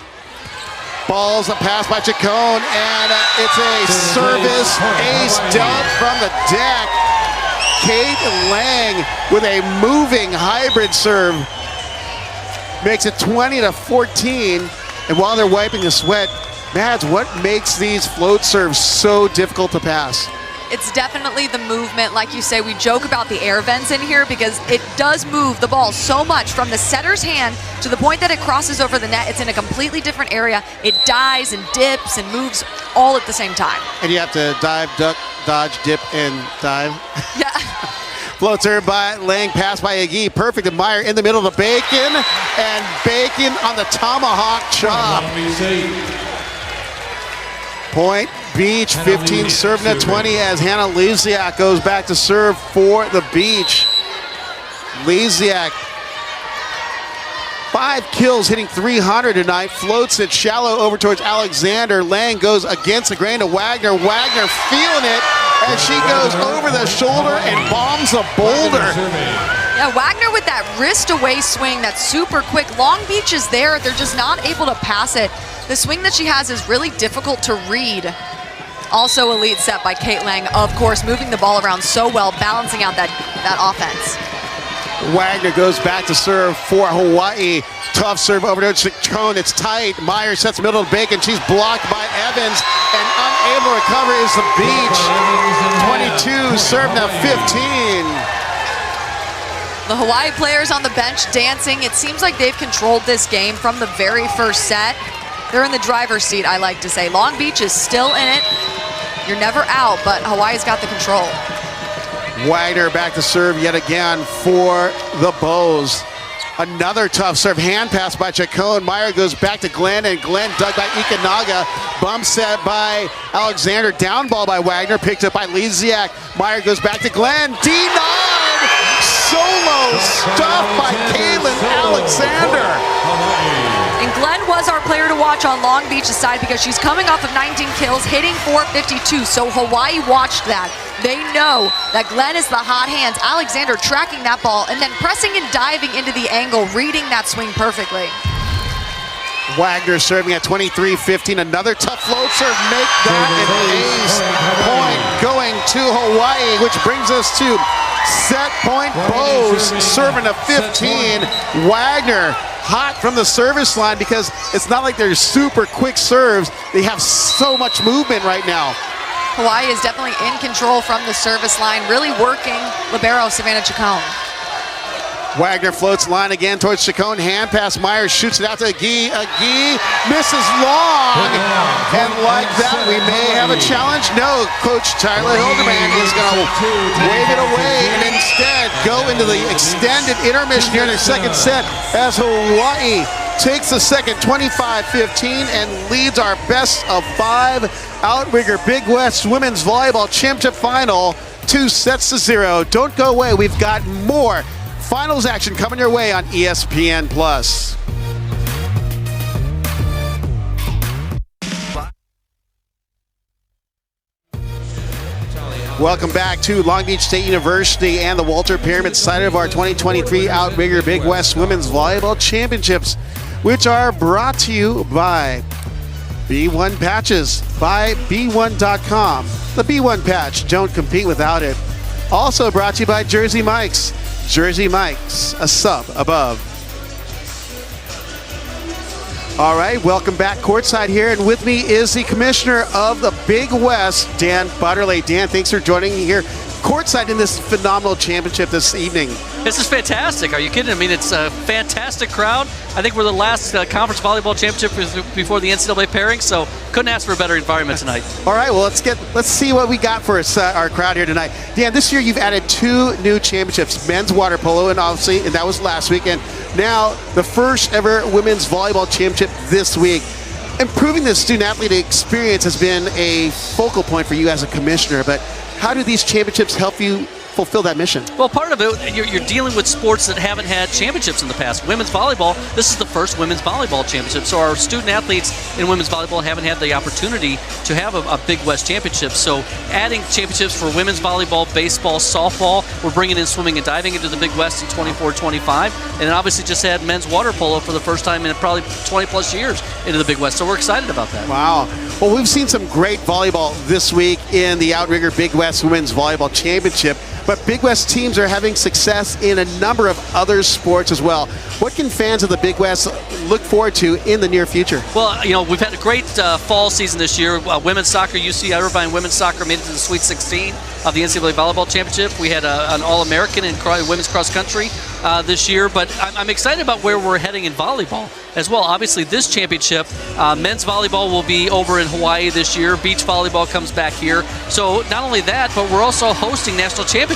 Balls a pass by Chacon, and it's a service ace dealt from the deck. Kate Lang with a moving hybrid serve makes it 20 to 14. And while they're wiping the sweat, Mads, what makes these float serves so difficult to pass?
It's definitely the movement. Like you say, we joke about the air vents in here because it does move the ball so much from the setter's hand to the point that it crosses over the net. It's in a completely different area. It dives and dips and moves all at the same time.
And you have to dive, duck, dodge, dip, and dive.
Yeah.
Float serve by Lang, pass by Agee. Perfect to Meyer in the middle of Bacon. And Bacon on the tomahawk chop. Point Beach, 15 serving at 20 as Hannah Lesiak goes back to serve for the Beach. Lesiak, 5 kills, hitting 300 tonight. Floats it shallow over towards Alexander. Lang goes against the grain to Wagner. Wagner feeling it as she goes over the shoulder and bombs a boulder.
Yeah, Wagner with that wrist away swing that's super quick. Long Beach is there. They're just not able to pass it. The swing that she has is really difficult to read. Also elite set by Kate Lang, of course, moving the ball around so well, balancing out that offense.
Wagner goes back to serve for Hawaii. Tough serve over to Chacon. It's tight. Meyer sets the middle of Bacon. She's blocked by Evans and unable to recover is the Beach. 22 served at 15.
The Hawaii players on the bench dancing. It seems like they've controlled this game from the very first set. They're in the driver's seat, I like to say. Long Beach is still in it. You're never out, but Hawaii's got the control.
Wagner back to serve yet again for the Bows. Another tough serve, hand pass by Chacon. Meyer goes back to Glenn, and Glenn dug by Ikanaga. Bump set by Alexander. Down ball by Wagner, picked up by Leziak. Meyer goes back to Glenn. Denied! Solo stuff by Kaylin Alexander.
And Glenn was our player to watch on Long Beach's side because she's coming off of 19 kills, hitting .452. So Hawaii watched that. They know that Glenn is the hot hands. Alexander tracking that ball and then pressing and diving into the angle, reading that swing perfectly.
Wagner serving at 23-15. Another tough float serve. Make that an ace. Point going to Hawaii, which brings us to set point. Bowes serving a 15. Wagner hot from the service line because it's not like they're super quick serves. They have so much movement right now.
Hawaii is definitely in control from the service line, really working libero Savannah Chacon.
Wagner floats line again towards Chacon. Hand pass. Myers shoots it out to Agee. Agee misses long. And like that, we may have a challenge. No, Coach Tyler Hildebrand is going to wave it away and instead go into the extended intermission here in the second set as Hawaii takes the second 25-15 and leads our best of 5 Outrigger Big West Women's Volleyball Championship Final 2-0. Don't go away. We've got more finals action coming your way on ESPN+. Welcome back to Long Beach State University and the Walter Pyramid side of our 2023 Outrigger Big West Women's Volleyball Championships, which are brought to you by B1 Patches by B1.com. The B1 patch, don't compete without it. Also brought to you by Jersey Mike's. Jersey Mike's, a sub above. All right, welcome back courtside here, and with me is the commissioner of the Big West, Dan Butterly. Dan, thanks for joining me here courtside in this phenomenal championship this evening.
This is fantastic. Are you kidding? I mean, it's a fantastic crowd. I think we're the last conference volleyball championship before the NCAA pairing, so couldn't ask for a better environment tonight.
All right, well, let's see what we got for us, our crowd here tonight. Dan, this year you've added 2 new championships, men's water polo, and that was last week, and now the first ever women's volleyball championship this week. Improving the student-athlete experience has been a focal point for you as a commissioner, but how do these championships help you fulfill that mission?
Well, part of it, you're dealing with sports that haven't had championships in the past. Women's volleyball, this is the first women's volleyball championship. So our student athletes in women's volleyball haven't had the opportunity to have a Big West championship. So adding championships for women's volleyball, baseball, softball, we're bringing in swimming and diving into the Big West in 24-25. And then obviously just had men's water polo for the first time in probably 20 plus years into the Big West. So we're excited about that.
Wow. Well, we've seen some great volleyball this week in the Outrigger Big West Women's Volleyball Championship. But Big West teams are having success in a number of other sports as well. What can fans of the Big West look forward to in the near future?
Well, we've had a great fall season this year. Women's soccer, UC Irvine women's soccer made it to the Sweet 16 of the NCAA Volleyball Championship. We had an All-American in women's cross country this year, but I'm excited about where we're heading in volleyball as well. Obviously, this championship, men's volleyball will be over in Hawaii this year. Beach volleyball comes back here. So not only that, but we're also hosting national championships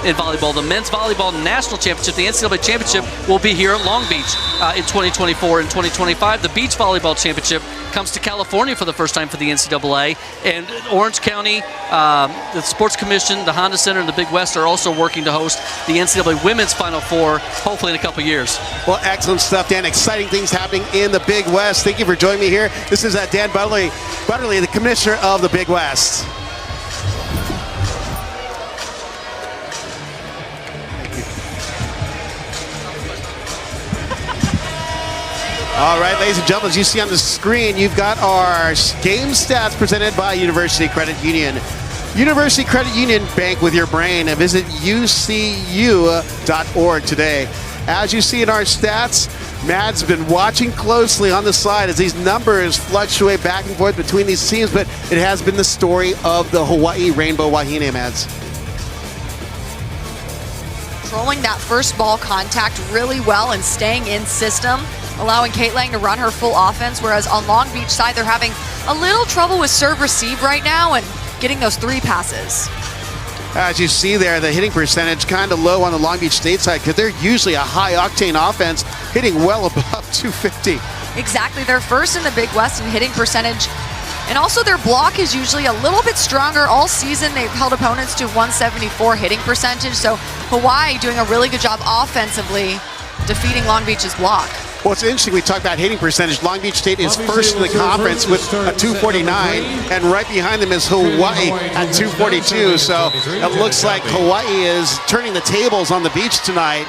in volleyball. The men's volleyball national championship, the NCAA championship, will be here at Long Beach in 2024 and 2025. The beach volleyball championship comes to California for the first time for the NCAA. And Orange County, the Sports Commission, the Honda Center, and the Big West are also working to host the NCAA Women's Final Four, hopefully in a couple years.
Well, excellent stuff, Dan. Exciting things happening in the Big West. Thank you for joining me here. This is Dan Butterly, the commissioner of the Big West. All right, ladies and gentlemen, as you see on the screen, you've got our game stats presented by University Credit Union. University Credit Union, bank with your brain, and visit ucu.org today. As you see in our stats, Matt's been watching closely on the side as these numbers fluctuate back and forth between these teams, but it has been the story of the Hawaii Rainbow Wahine, Mads.
Controlling that first ball contact really well and staying in system, allowing Kate Lang to run her full offense, whereas on Long Beach side, they're having a little trouble with serve receive right now and getting those 3 passes.
As you see there, the hitting percentage kind of low on the Long Beach State side because they're usually a high-octane offense, hitting well above 250.
Exactly. They're first in the Big West in hitting percentage. And also their block is usually a little bit stronger. All season they've held opponents to 174 hitting percentage. So Hawaii doing a really good job offensively defeating Long Beach's block.
Well, it's interesting, we talk about hitting percentage. Long Beach State is first in the conference with a 249, and right behind them is Hawaii at 242. So it looks like Hawaii is turning the tables on the beach tonight.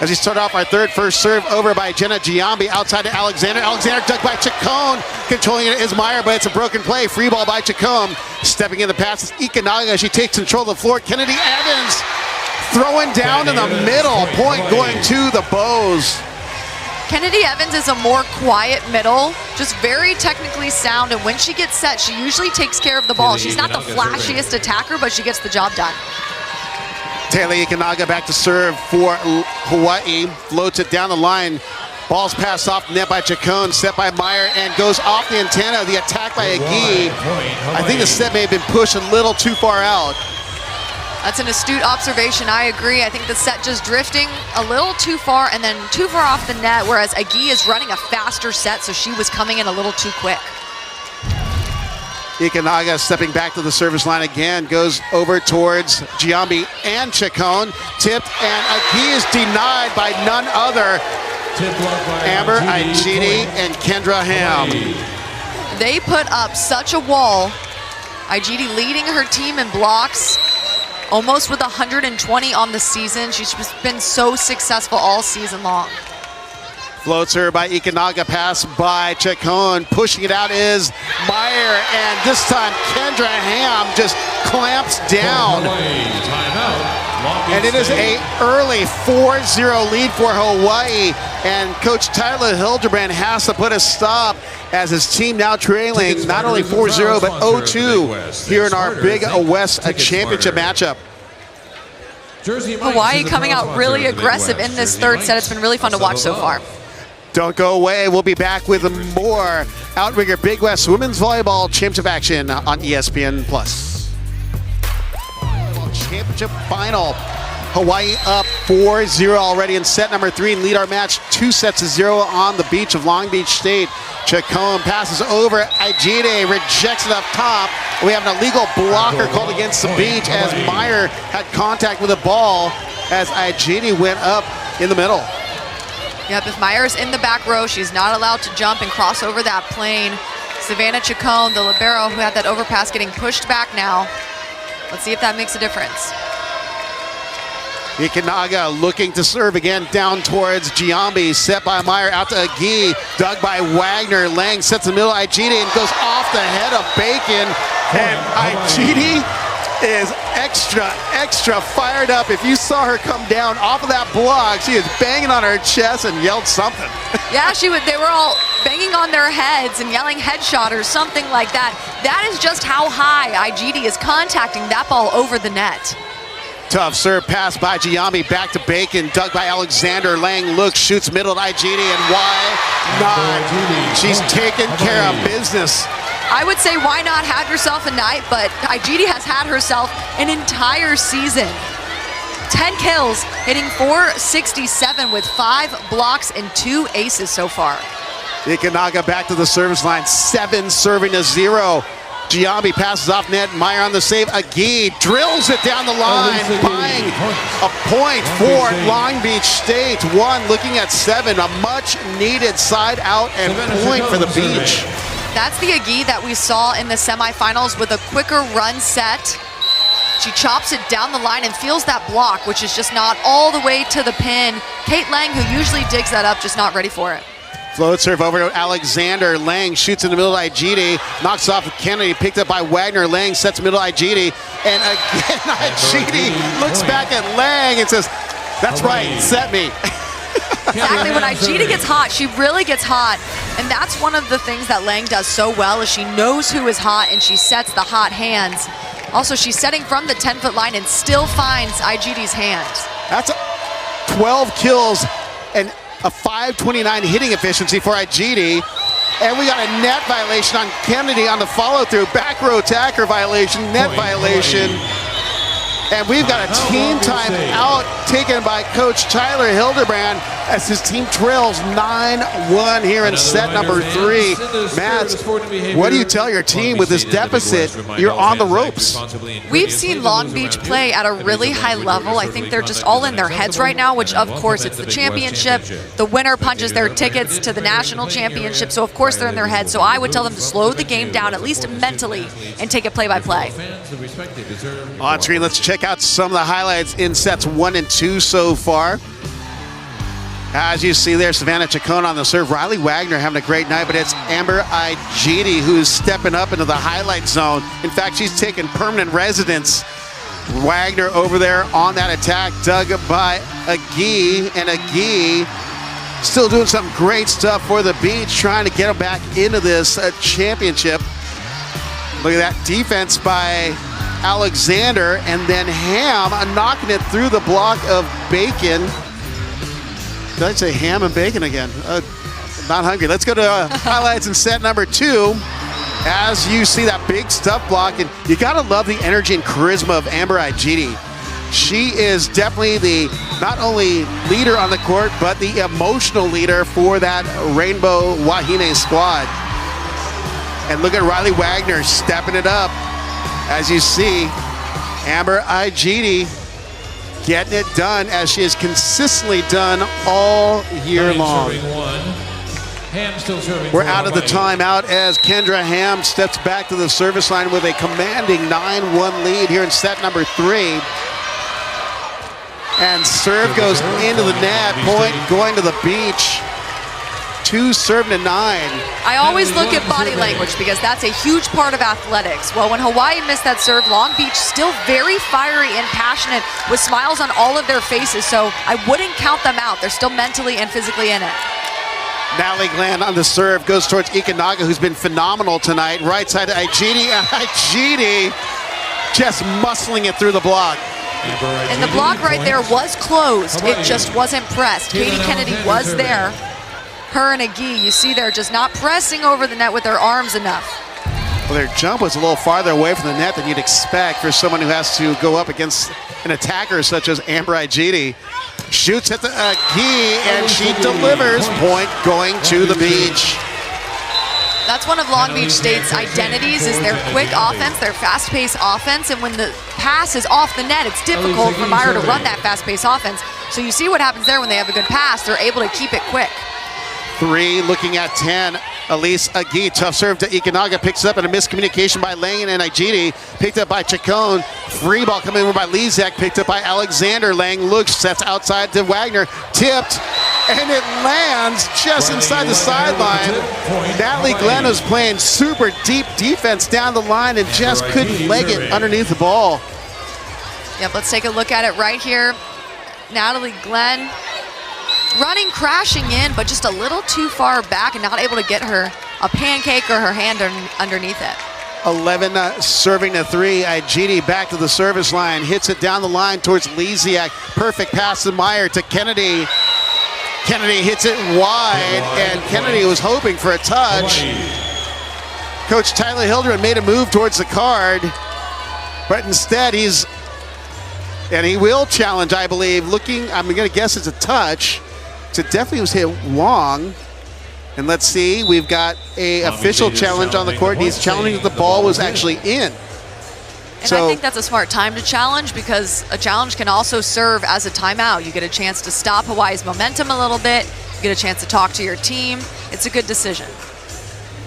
As we start off our third, first serve over by Jenna Giambi outside to Alexander. Alexander dug by Chacon. Controlling it is Meyer, but it's a broken play. Free ball by Chacon. Stepping in the pass is Ikanaga. She takes control of the floor. Kennedy Evans throwing down in the middle. Point going to the Bows.
Kennedy Evans is a more quiet middle, just very technically sound, and when she gets set, she usually takes care of the ball. She's not the flashiest attacker, but she gets the job done.
Taylor Ikanaga back to serve for Hawaii. Floats it down the line. Ball's passed off net by Chacon, set by Meyer, and goes off the antenna. The attack by Agee. I think the set may have been pushed a little too far out.
That's an astute observation. I agree. I think the set just drifting a little too far and then too far off the net, whereas Agee is running a faster set, so she was coming in a little too quick.
Ikanaga stepping back to the service line again, goes over towards Giambi and Chacon. Tipped, and Agee is denied by none other Amber Aijidi and Kendra Ham.
They put up such a wall. Aijidi leading her team in blocks, almost with 120 on the season. She's just been so successful all season long.
Floats her by Ikanaga, pass by Chacon. Pushing it out is Meyer, and this time Kendra Ham just clamps down. And it is an early 4-0 lead for Hawaii, and Coach Tyler Hildebrand has to put a stop as his team now trailing not only 4-0 but 0-2 here in our Big West championship matchup.
Hawaii coming out really aggressive in this third set. It's been really fun to watch so far.
Don't go away. We'll be back with more Outrigger Big West Women's Volleyball Championship action on ESPN+. Championship final. Hawaii up 4-0 already in set number 3 and lead our match 2-0 on the beach of Long Beach State. Chacon passes over. Aijide rejects it up top. We have an illegal blocker called against the beach as Meyer had contact with the ball as Aijide went up in the middle.
Yep, if Meyer's in the back row, she's not allowed to jump and cross over that plane. Savannah Chacon, the libero who had that overpass, getting pushed back now. Let's see if that makes a difference.
Ikanaga looking to serve again down towards Giambi. Set by Meyer out to Agee. Dug by Wagner. Lang sets the middle. Aijide and goes off the head of Bacon. And Aijide is extra fired up. If you saw her come down off of that block, she is banging on her chest and yelled something.
Yeah, they were all banging on their heads and yelling headshot or something like that. That is just how high Aijide is contacting that ball over the net.
Tough serve pass by Giambi, back to Bacon, dug by Alexander. Lang looks, shoots middle to Aijide, and why not? She's taking care of business.
I would say why not have yourself a night, but Aijide has had herself an entire season. 10 kills, hitting .467 with 5 blocks and 2 aces so far.
Ikanaga back to the service line, 7 serving to 0. Giambi passes off net, Meyer on the save. Agee drills it down the line, buying a point for Long Beach State. 1 looking at 7, a much needed side out and point for the beach.
That's the Agee that we saw in the semifinals with a quicker run set. She chops it down the line and feels that block, which is just not all the way to the pin. Kate Lang, who usually digs that up, just not ready for it.
Float serve over to Alexander. Lang shoots in the middle of Aijide. Knocks off of Kennedy. Picked up by Wagner. Lang sets middle of Aijide. And again, Aijide looks back at Lang and says, that's right, set me.
Exactly, when Aijide gets hot, she really gets hot. And that's one of the things that Lang does so well is she knows who is hot and she sets the hot hands. Also, she's setting from the 10-foot line and still finds Aijide's hands.
That's 12 kills and a 529 hitting efficiency for Aijide. And we got a net violation on Kennedy on the follow-through. Back row attacker violation, net violation. And we've got a team time out taken by Coach Tyler Hildebrand as his team trails 9-1 here in set number 3. Matt, what do you tell your team with this deficit? You're on the ropes.
We've seen Long Beach play at a really high level. I think they're just all in their heads right now, which of course it's the championship. The winner punches their tickets to the national championship, so of course they're in their heads. So I would tell them to slow the game down, at least mentally, and take it play by play.
On screen, let's check out some of the highlights in sets 1 and 2 so far. As you see there, Savannah Chacon on the serve. Riley Wagner having a great night, but it's Amber Igidi who's stepping up into the highlight zone. In fact, she's taken permanent residence. Wagner over there on that attack, dug by Agee, and Agee still doing some great stuff for the Beach, trying to get them back into this championship. Look at that defense by Alexander, and then Ham knocking it through the block of Bacon. Did I say ham and bacon again? Not hungry. Let's go to highlights in set number 2. As you see that big stuff block, and you gotta love the energy and charisma of Amber Igidi. She is definitely the not only leader on the court, but the emotional leader for that Rainbow Wahine squad. And look at Riley Wagner stepping it up. As you see, Amber Igidi getting it done as she has consistently done all year long. We're out of the timeout as Kendra Ham steps back to the service line with a commanding 9-1 lead here in set number 3. And serve goes into the net, point going to the Beach. 2 serving to 9.
I always look at body language because that's a huge part of athletics. Well, when Hawaii missed that serve, Long Beach still very fiery and passionate with smiles on all of their faces, so I wouldn't count them out. They're still mentally and physically in it.
Natalie Glenn on the serve goes towards Ikanaga, who's been phenomenal tonight. Right side to Igidi. Igidi just muscling it through the block.
And the block right there was closed. It just wasn't pressed. Katie Kennedy was there. Her and Agee, you see they're just not pressing over the net with their arms enough.
Well, their jump was a little farther away from the net than you'd expect for someone who has to go up against an attacker such as Amber Igidi. Shoots at the Agee, and she delivers. Point going to the Beach.
That's one of Long Beach State's identities, is their quick offense, their fast-paced offense, and when the pass is off the net, it's difficult for Meyer to run that fast-paced offense. So you see what happens there when they have a good pass. They're able to keep it quick.
3, looking at 10. Elise Agee, tough serve to Ikanaga, picks up, and a miscommunication by Lane and Igidi, picked up by Chacon. Free ball coming over by Lezak, picked up by Alexander. Lang looks, sets outside to Wagner, tipped, and it lands just inside the sideline. Natalie Glenn was playing super deep defense down the line and just couldn't leg it underneath the ball.
Yep, let's take a look at it right here. Natalie Glenn running, crashing in, but just a little too far back and not able to get her a pancake or her hand underneath it.
11 serving to 3. Igidi back to the service line, hits it down the line towards Lezak. Perfect pass to Meyer to Kennedy. Kennedy hits it wide, and Kennedy was hoping for a touch. Coach Tyler Hildebrand made a move towards the card, but instead he will challenge, I believe. Looking, I'm going to guess it's a touch. So it definitely was hit long. And let's see, we've got a official challenge on the court. He's challenging that the ball was actually in.
And I think that's a smart time to challenge, because a challenge can also serve as a timeout. You get a chance to stop Hawaii's momentum a little bit. You get a chance to talk to your team. It's a good decision.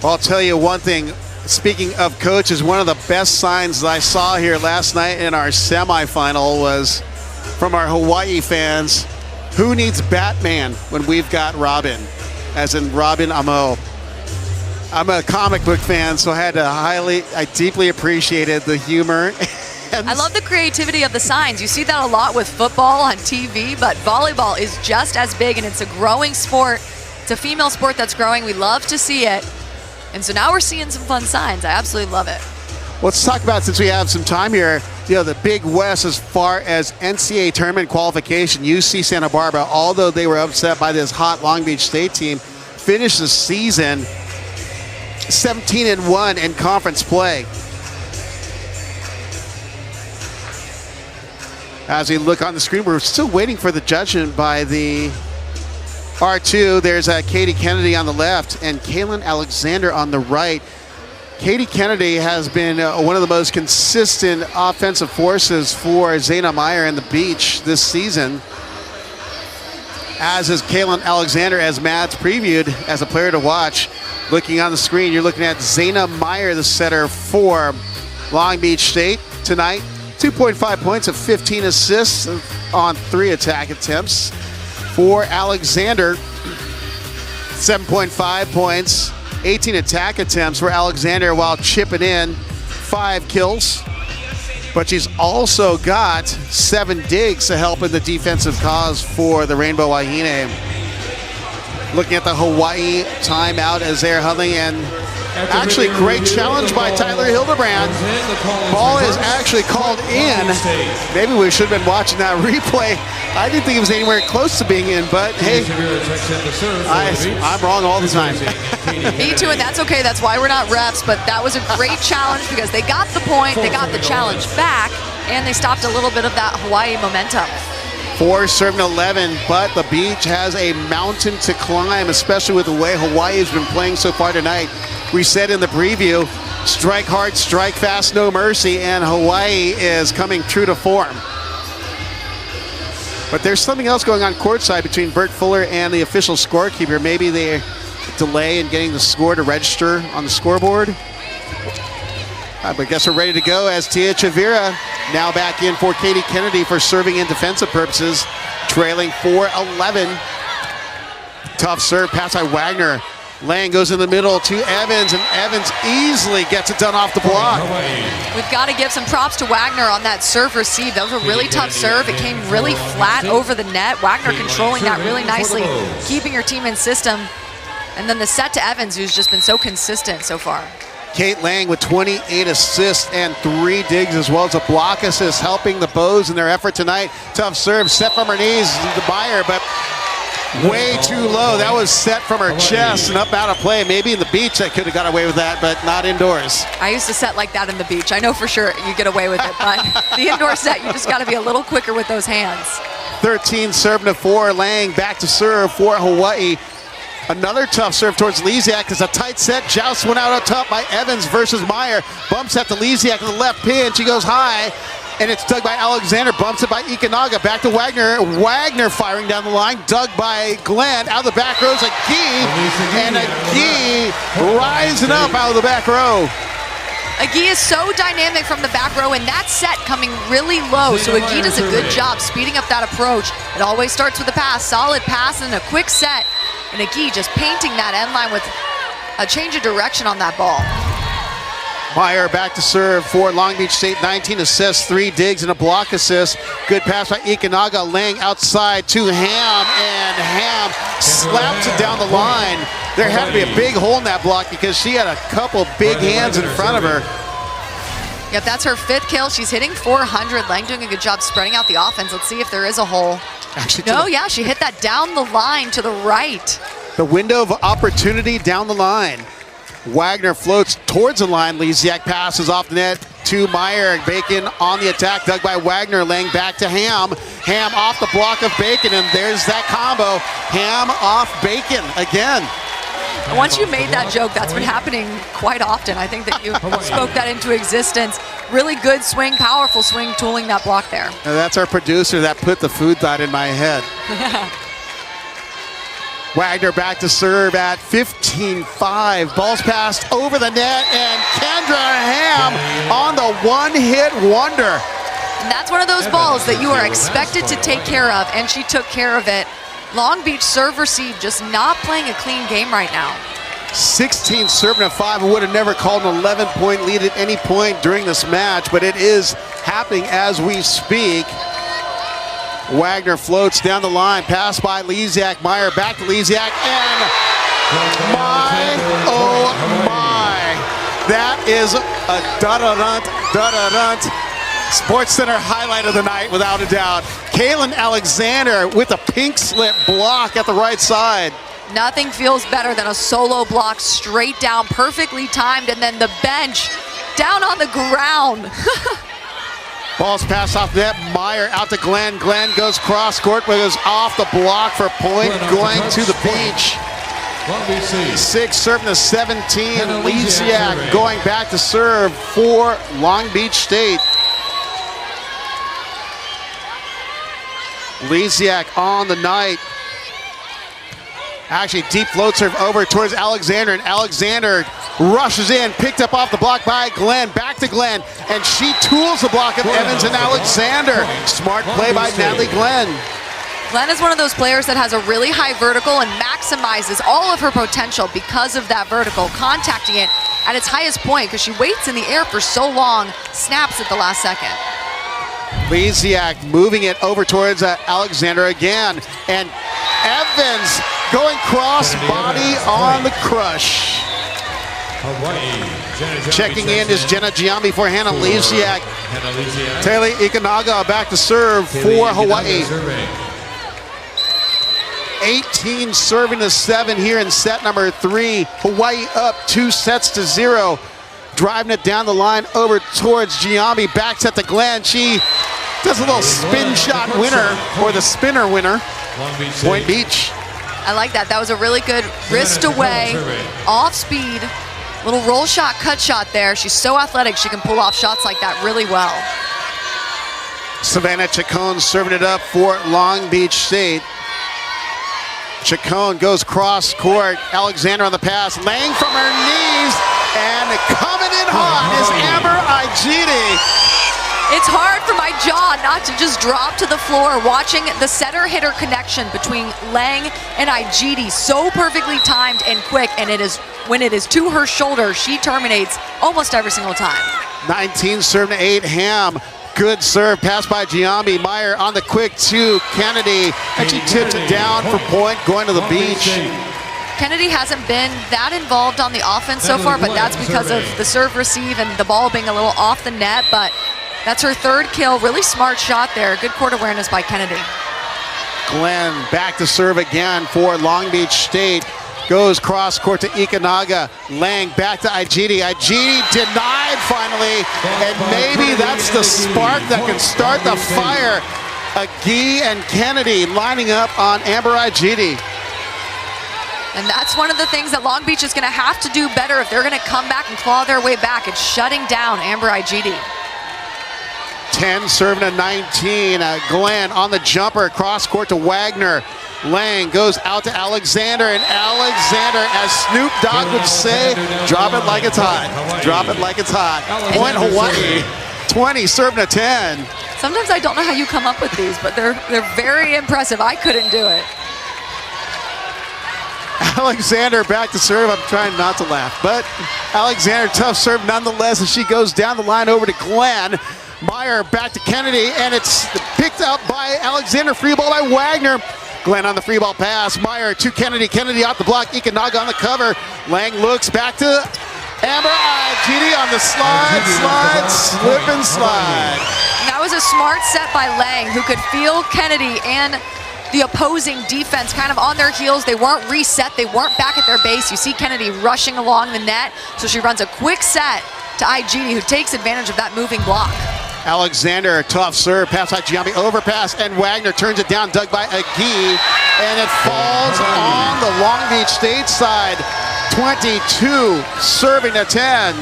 Well, I'll tell you one thing. Speaking of coaches, one of the best signs that I saw here last night in our semifinal was from our Hawaii fans. Who needs Batman when we've got Robin? As in Robin Amo. I'm a comic book fan, so I deeply appreciated the humor.
I love the creativity of the signs. You see that a lot with football on TV, but volleyball is just as big, and it's a growing sport. It's a female sport that's growing. We love to see it. And so now we're seeing some fun signs. I absolutely love it.
Let's talk about, since we have some time here, the Big West as far as NCAA tournament qualification. UC Santa Barbara, although they were upset by this hot Long Beach State team, finished the season 17-1 in conference play. As we look on the screen, we're still waiting for the judgment by the R2. There's Katie Kennedy on the left and Kaylin Alexander on the right. Katie Kennedy has been one of the most consistent offensive forces for Zaina Meyer and the Beach this season, as is Kaylin Alexander, as Matt's previewed as a player to watch. Looking on the screen, you're looking at Zaina Meyer, the setter for Long Beach State tonight. 2.5 points of 15 assists on 3 attack attempts. For Alexander, 7.5 points, 18 attack attempts for Alexander while chipping in 5 kills. But she's also got 7 digs to help in the defensive cause for the Rainbow Wahine. Looking at the Hawaii timeout as they're huddling, and actually great challenge by Tyler Hildebrand. Ball is actually called in. Maybe we should have been watching that replay. I didn't think it was anywhere close to being in, but hey, I'm wrong all the time.
Me too, and that's okay. That's why we're not refs, but that was a great challenge because they got the point, they got the challenge back, and they stopped a little bit of that Hawaii momentum.
4 serving 11, but the Beach has a mountain to climb, especially with the way Hawaii has been playing so far tonight. We said in the preview, strike hard, strike fast, no mercy, and Hawaii is coming true to form. But there's something else going on courtside between Bert Fuller and the official scorekeeper. Maybe they delay in getting the score to register on the scoreboard. But I guess we're ready to go as Tia Chavira now back in for Katie Kennedy for serving in defensive purposes, trailing 4-11. Tough serve, pass by Wagner. Lang goes in the middle to Evans, and Evans easily gets it done off the block.
We've got to give some props to Wagner on that serve receive. That was a really tough serve. It came really flat over the net. Wagner controlling that really nicely, keeping her team in system. And then the set to Evans, who's just been so consistent so far.
Kate Lang with 28 assists and 3 digs, as well as a block assist, helping the Bows in their effort tonight. Tough serve, set from her knees to Meyer, but way too low. That was set from her chest and up out of play. Maybe in the Beach I could have got away with that, but not indoors.
I used to set like that in the Beach. I know for sure you get away with it, but the indoor set, you just got to be a little quicker with those hands.
13 serving to 4. Lang back to serve for Hawaii. Another tough serve towards Lesiak as a tight set. Joust went out on top by Evans versus Meyer. Bumps at the Lesiak in the left pin. She goes high, and it's dug by Alexander. Bumps it by Ikanaga. Back to Wagner. Wagner firing down the line. Dug by Glenn. Out of the back row is Agee. And Agee rising up out of the back row.
Agee is so dynamic from the back row, and that set coming really low. So Agee does a good job speeding up that approach. It always starts with a pass. Solid pass and a quick set. And Agee just painting that end line with a change of direction on that ball.
Meyer back to serve for Long Beach State. 19 assists, 3 digs, and a block assist. Good pass by Ikanaga. Lang outside to Ham, and Ham slaps it down the line. There had to be a big hole in that block because she had a couple big hands in front of her.
Yep, that's her 5th kill. She's hitting 400. Lang doing a good job spreading out the offense. Let's see if there is a hole.
Actually,
no, yeah, she hit that down the line to the right.
The window of opportunity down the line. Wagner floats towards the line. Lesiak passes off the net to Meyer. Bacon on the attack, dug by Wagner. Lang back to Ham. Ham off the block of Bacon, and there's that combo. Ham off Bacon again.
Once you made that joke, that's been happening quite often. I think that you spoke that into existence. Really good swing, powerful swing, tooling that block there.
Now that's our producer that put the food thought in my head. Wagner back to serve at 15-5. Ball's passed over the net, and Kendra Ham on the one-hit wonder.
And that's one of those balls that you are expected to take care of, and she took care of it. Long Beach serve receive, just not playing a clean game right now.
16 serving at 5. Would have never called an 11-point lead at any point during this match, but it is happening as we speak. Wagner floats down the line, pass by Lesiak. Meyer back to Lesiak, and my, oh my. That is a da-da-dunt, da-da-dunt Sports Center highlight of the night, without a doubt. Kaylin Alexander with a pink slip block at the right side.
Nothing feels better than a solo block straight down, perfectly timed, and then the bench down on the ground.
Ball's passed off net. Meyer out to Glenn. Glenn goes cross court, but goes off the block for a point, going to the beach. 6 serving to 17. Lisiak going back to serve for Long Beach State. Lisiak on the night. Actually, deep float serve over towards Alexander, and Alexander rushes in, picked up off the block by Glenn. Back to Glenn, and she tools the block of Evans and Alexander. Smart play by Natalie Glenn.
Glenn is one of those players that has a really high vertical and maximizes all of her potential because of that vertical, contacting it at its highest point because she waits in the air for so long, snaps at the last second.
Lisiak moving it over towards Alexander again, and Evans going cross body on the crush. Checking in is Jenna Giambi for Hannah Lisiak. Taylor Ikenaga back to serve for Hawaii. 18 serving to 7 here in set number 3. Hawaii up 2-0. Driving it down the line over towards Giambi. Back set to Glenn. She does a little spin shot winner, or the spinner winner. Point Beach.
I like that. That was a really good wrist away, off speed, little roll shot, cut shot there. She's so athletic, she can pull off shots like that really well.
Savannah Chacon serving it up for Long Beach State. Chacon goes cross court. Alexander on the pass, laying from her knees, and coming in hot is Amber Igidi.
It's hard for my jaw not to just drop to the floor watching the setter-hitter connection between Lang and Igidi, so perfectly timed and quick, and it is when it is to her shoulder, she terminates almost every single time.
19 serve to 8, Ham. Good serve, pass by Giambi. Meyer on the quick to Kennedy, and she tipped it down for point, going to the beach.
Kennedy hasn't been that involved on the offense so far, but that's because of the serve receive and the ball being a little off the net, but that's her 3rd kill. Really smart shot there. Good court awareness by Kennedy.
Glenn back to serve again for Long Beach State. Goes cross court to Ikenaga. Lang back to Igidi. Igidi denied finally, and maybe that's the spark that can start the fire. Agee and Kennedy lining up on Amber Igidi.
And that's one of the things that Long Beach is going to have to do better if they're going to come back and claw their way back. It's shutting down Amber Igidi.
10 serving to 19. Glenn on the jumper, cross court to Wagner. Lang goes out to Alexander, and Alexander, as Snoop Dogg would say, drop it like it's hot. Drop it like it's hot. Point Hawaii. 20 serving to 10.
Sometimes I don't know how you come up with these, but they're very impressive. I couldn't do it.
Alexander back to serve. I'm trying not to laugh, but Alexander, tough serve nonetheless, as she goes down the line over to Glenn. Meyer back to Kennedy, and it's picked up by Alexander. Free ball by Wagner. Glenn on the free ball pass. Meyer to Kennedy. Kennedy off the block. Ikenaga on the cover. Lang looks back to Amber Igidi on the slide, slip and slide.
That was a smart set by Lang, who could feel Kennedy and the opposing defense kind of on their heels. They weren't reset. They weren't back at their base. You see Kennedy rushing along the net, so she runs a quick set to Igidi, who takes advantage of that moving block.
Alexander, tough serve, pass by Giambi, overpass, and Wagner turns it down, dug by Agee, and it falls on the Long Beach State side. 22, serving to 10.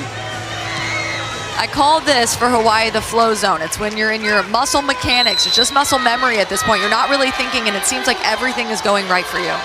I call this for Hawaii the flow zone. It's when you're in your muscle mechanics. It's just muscle memory at this point. You're not really thinking, and it seems like everything is going right for you.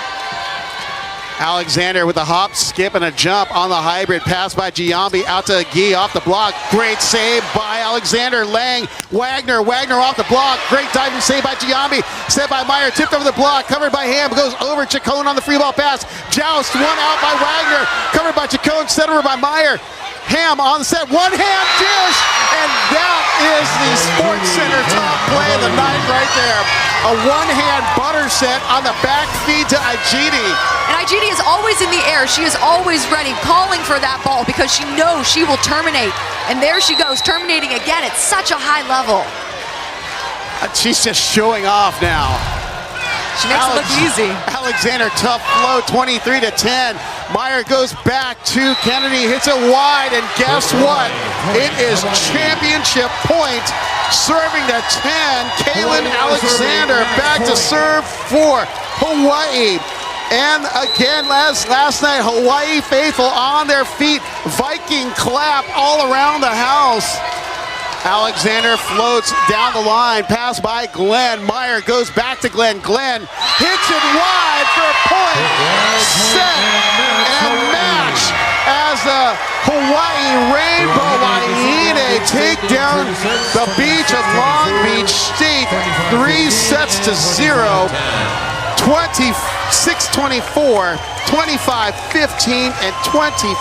Alexander with a hop, skip, and a jump on the hybrid. Pass by Giambi out to Agee off the block. Great save by Alexander. Lang, Wagner off the block. Great diving save by Giambi. Set by Meyer, tipped over the block. Covered by Ham, goes over Chacon on the free ball pass. Joust, one out by Wagner. Covered by Chacon, set over by Meyer. Ham on the set, one hand dish, and that is the Sports Center top play of the night right there. A one-hand butter set on the back feed to Igidi.
And Igidi is always in the air. She is always ready, calling for that ball because she knows she will terminate. And there she goes, terminating again at such a high level.
She's just showing off now.
She makes it look easy.
Alexander, tough flow, 23 to 10. Meyer goes back to Kennedy, hits it wide, and guess what? It is championship point Serving to 10, Kaylin Alexander back to serve for Hawaii. And again, last night, Hawaii faithful on their feet. Viking clap all around the house. Alexander floats down the line, pass by Glenn. Meyer goes back to Glenn. Glenn hits it wide for a point. Set and match as the Hawaii Rainbow Wahine take down the beach of Long Beach State 3-0. 26-24, 25-15, and 25-10.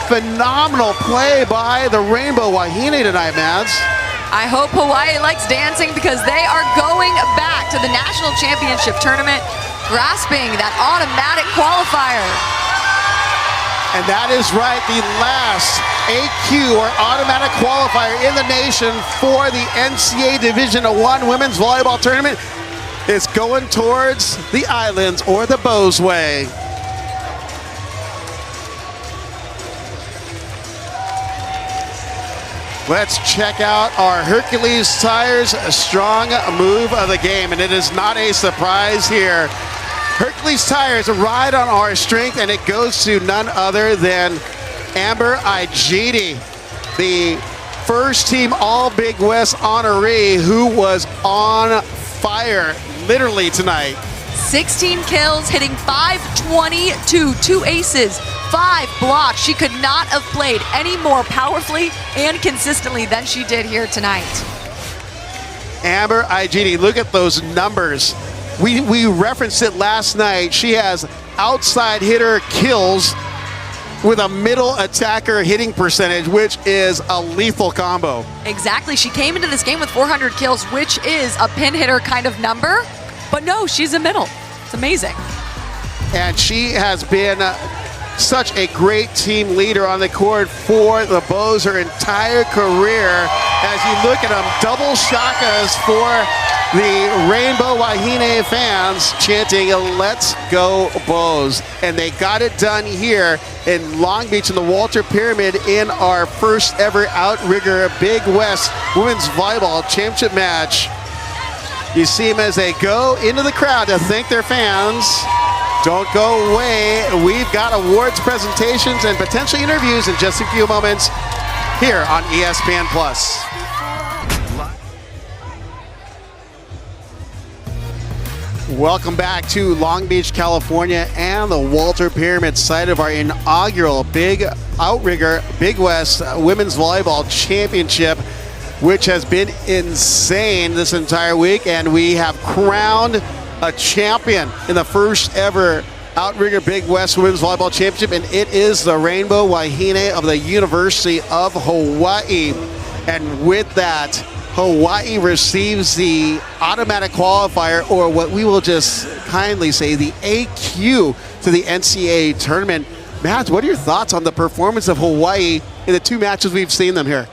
Phenomenal play by the Rainbow Wahine tonight, Mads.
I hope Hawaii likes dancing because they are going back to the national championship tournament, grasping that automatic qualifier.
And that is right, the last AQ or automatic qualifier in the nation for the NCAA Division I Women's Volleyball Tournament is going towards the islands or the Bowsway. Let's check out our Hercules Tires strong move of the game, and it is not a surprise here. Hercules Tires ride on our strength, and it goes to none other than Amber Igidi, the first team All Big West honoree who was on fire literally tonight.
16 kills, hitting .522, 2 aces, 5 blocks. She could not have played any more powerfully and consistently than she did here tonight.
Amber Igidi, look at those numbers. We referenced it last night. She has outside hitter kills with a middle attacker hitting percentage, which is a lethal combo.
Exactly. She came into this game with 400 kills, which is a pin hitter kind of number. But no, she's a middle. It's amazing.
And she has been such a great team leader on the court for the Bows her entire career. As you look at them, double shakas for the Rainbow Wahine fans chanting, "Let's go Bows." And they got it done here in Long Beach in the Walter Pyramid in our first ever Outrigger Big West Women's Volleyball Championship match. You see them as they go into the crowd to thank their fans. Don't go away. We've got awards presentations and potential interviews in just a few moments here on ESPN+. Welcome back to Long Beach, California, and the Walter Pyramid, site of our inaugural Big Outrigger Big West Women's Volleyball Championship, which has been insane this entire week, and we have crowned a champion in the first ever Outrigger Big West Women's Volleyball Championship, and it is the Rainbow Wahine of the University of Hawaii. And with that, Hawaii receives the automatic qualifier, or what we will just kindly say, the AQ to the NCAA tournament. Matt, what are your thoughts on the performance of Hawaii in the 2 matches we've seen them here?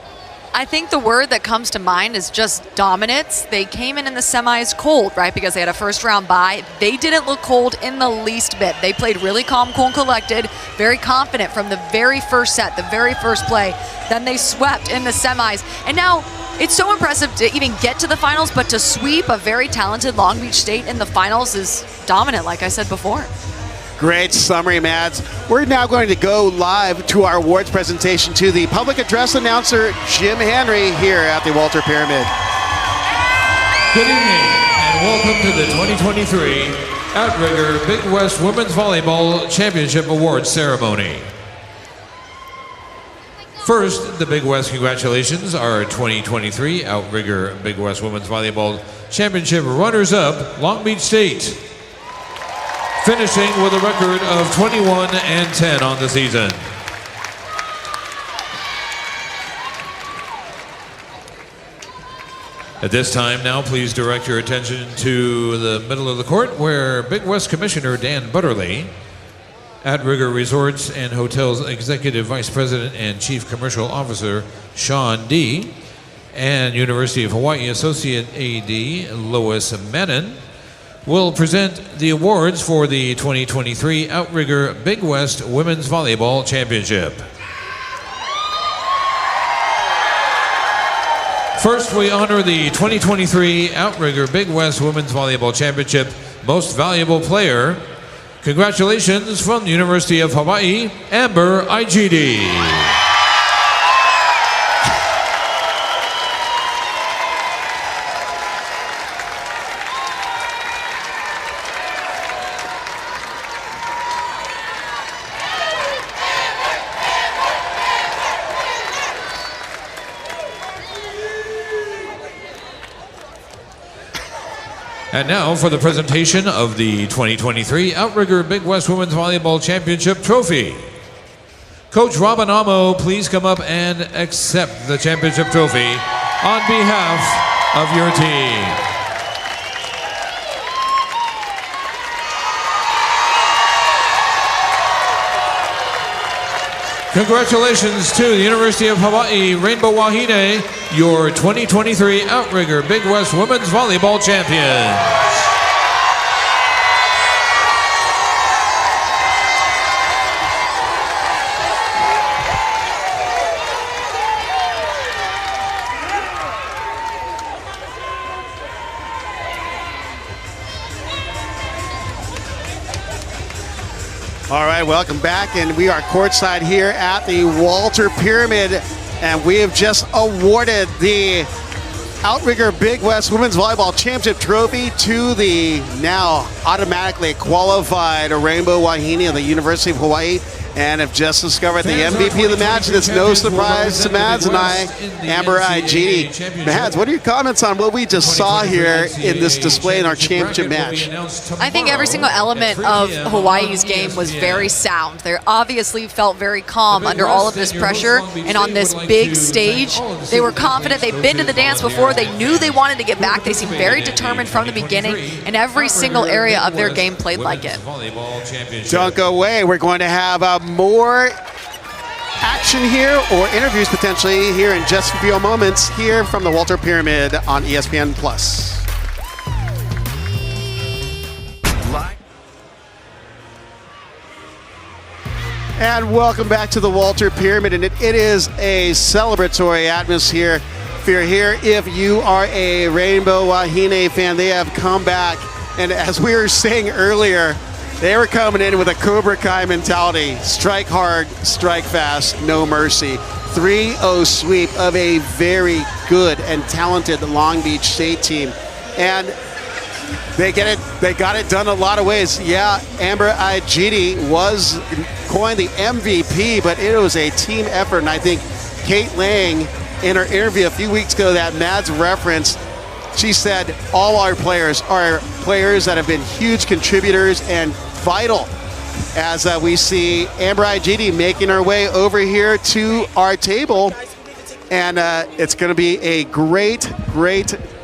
I think the word that comes to mind is just dominance. They came in the semis cold, right? Because they had a first round bye. They didn't look cold in the least bit. They played really calm, cool, and collected, very confident from the very first set, the very first play. Then they swept in the semis. And now it's so impressive to even get to the finals, but to sweep a very talented Long Beach State in the finals is dominant, like I said before.
Great summary, Mads. We're now going to go live to our awards presentation to the public address announcer, Jim Henry, here at the Walter Pyramid.
Good evening and welcome to the 2023 Outrigger Big West Women's Volleyball Championship Awards Ceremony. First, the Big West congratulations, our 2023 Outrigger Big West Women's Volleyball Championship runners-up, Long Beach State, finishing with a record of 21-10 on the season. At this time now, please direct your attention to the middle of the court where Big West Commissioner Dan Butterly, Outrigger Resorts and Hotels Executive Vice President and Chief Commercial Officer Sean D., and University of Hawaii Associate AD Lois Menon will present the awards for the 2023 Outrigger Big West Women's Volleyball Championship. First, we honor the 2023 Outrigger Big West Women's Volleyball Championship Most Valuable Player. Congratulations from the University of Hawaii, Amber Igidi. And now for the presentation of the 2023 Outrigger Big West Women's Volleyball Championship Trophy. Coach Robin Amo, please come up and accept the championship trophy on behalf of your team. Congratulations to the University of Hawaii Rainbow Wahine, your 2023 Outrigger Big West Women's Volleyball Champions.
All right, welcome back, and we are courtside here at the Walter Pyramid, and we have just awarded the Outrigger Big West Women's Volleyball Championship Trophy to the now automatically qualified Rainbow Wahine of the University of Hawaii, and have just discovered the MVP of the match. And it's no surprise to Mads and I, Amber Igidi. Mads, what are your comments on what we just saw here in this display in our championship match?
I think every single element of Hawaii's game was very sound. They obviously felt very calm under all of this pressure, and on this big stage, they were confident. They've been to the dance before. They knew they wanted to get back. They seemed very determined from the beginning, and every single area of their game played like it.
Don't go away. We're going to have more action here, or interviews potentially here in just a few moments here from the Walter Pyramid on ESPN+. And welcome back to the Walter Pyramid, and it is a celebratory atmosphere here. If you are a Rainbow Wahine fan, they have come back, and as we were saying earlier, they were coming in with a Cobra Kai mentality. Strike hard, strike fast, no mercy. 3-0 sweep of a very good and talented Long Beach State team. And they got it done a lot of ways. Yeah, Amber Igidi was coined the MVP, but it was a team effort. And I think Kate Lang, in her interview a few weeks ago that Mads referenced, she said all our players are players that have been huge contributors and vital, as we see Amber Igidi making her way over here to our table. And it's going to be a great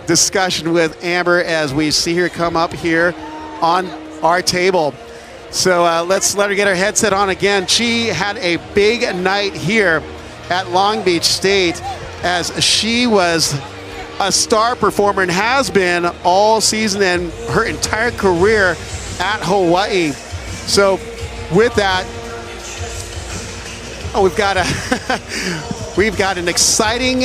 discussion with Amber as we see her come up here on our table. So let's let her get her headset on again. She had a big night here at Long Beach State, as she was a star performer and has been all season and her entire career at Hawaii. So with that, we've got an exciting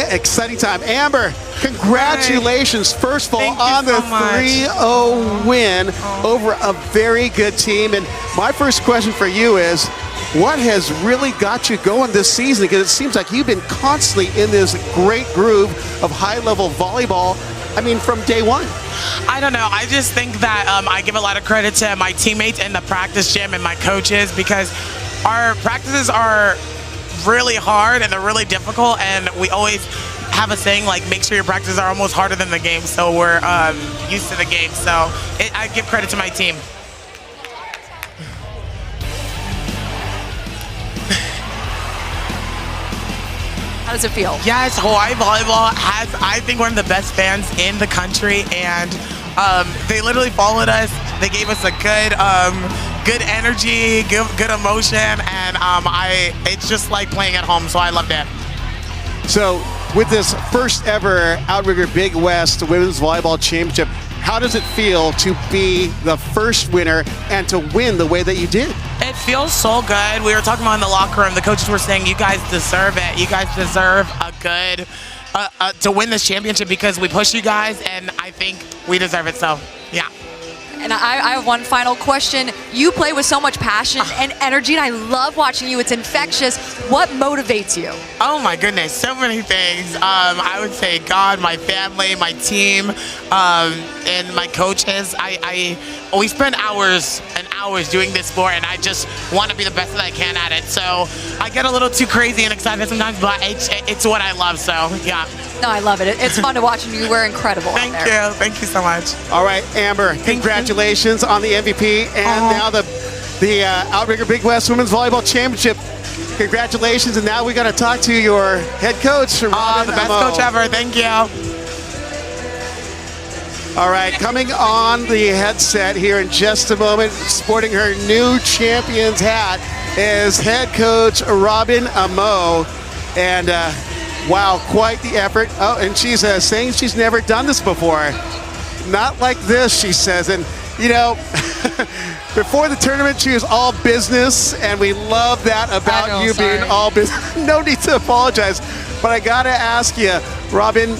time. Amber, congratulations, first of all, on the 3-0 win over a very good team. And my first question for you is, what has really got you going this season? Because it seems like you've been constantly in this great groove of high-level volleyball, I mean, from day one.
I don't know. I just think that I give a lot of credit to my teammates in the practice gym and my coaches, because our practices are really hard and they're really difficult, and we always have a saying like, make sure your practices are almost harder than the game, so we're used to the game. So I give credit to my team.
How does it feel?
Yes, Hawaii Volleyball has, I think, one of the best fans in the country, and they literally followed us. They gave us a good energy, good emotion, and it's just like playing at home, so I loved it.
So with this first ever Outrigger Big West Women's Volleyball Championship, how does it feel to be the first winner and to win the way that you did?
It feels so good. We were talking about in the locker room, the coaches were saying, you guys deserve it. You guys deserve a good to win this championship because we push you guys, and I think we deserve it. So, yeah.
And I have one final question. You play with so much passion and energy, and I love watching you. It's infectious. What motivates you?
Oh my goodness, so many things. I would say God, my family, my team, and my coaches. We spend hours and hours doing this sport, and I just want to be the best that I can at it. So I get a little too crazy and excited sometimes, but it's what I love. So yeah.
No, I love it. It's fun to watch, and you were incredible.
Thank you so much.
All right, Amber, congratulations on the MVP and now the Outrigger Big West Women's Volleyball Championship. Congratulations, and now we got to talk to your head coach, Robin
the best
Amo.
coach ever. Thank you.
All right, coming on the headset here in just a moment, sporting her new champion's hat, is head coach Robin Amo. And wow, quite the effort. Oh, and she's saying she's never done this before. Not like this, she says. And, you know, before the tournament, she was all business, and we love that about you being all business. No need to apologize. But I got to ask you, Robin,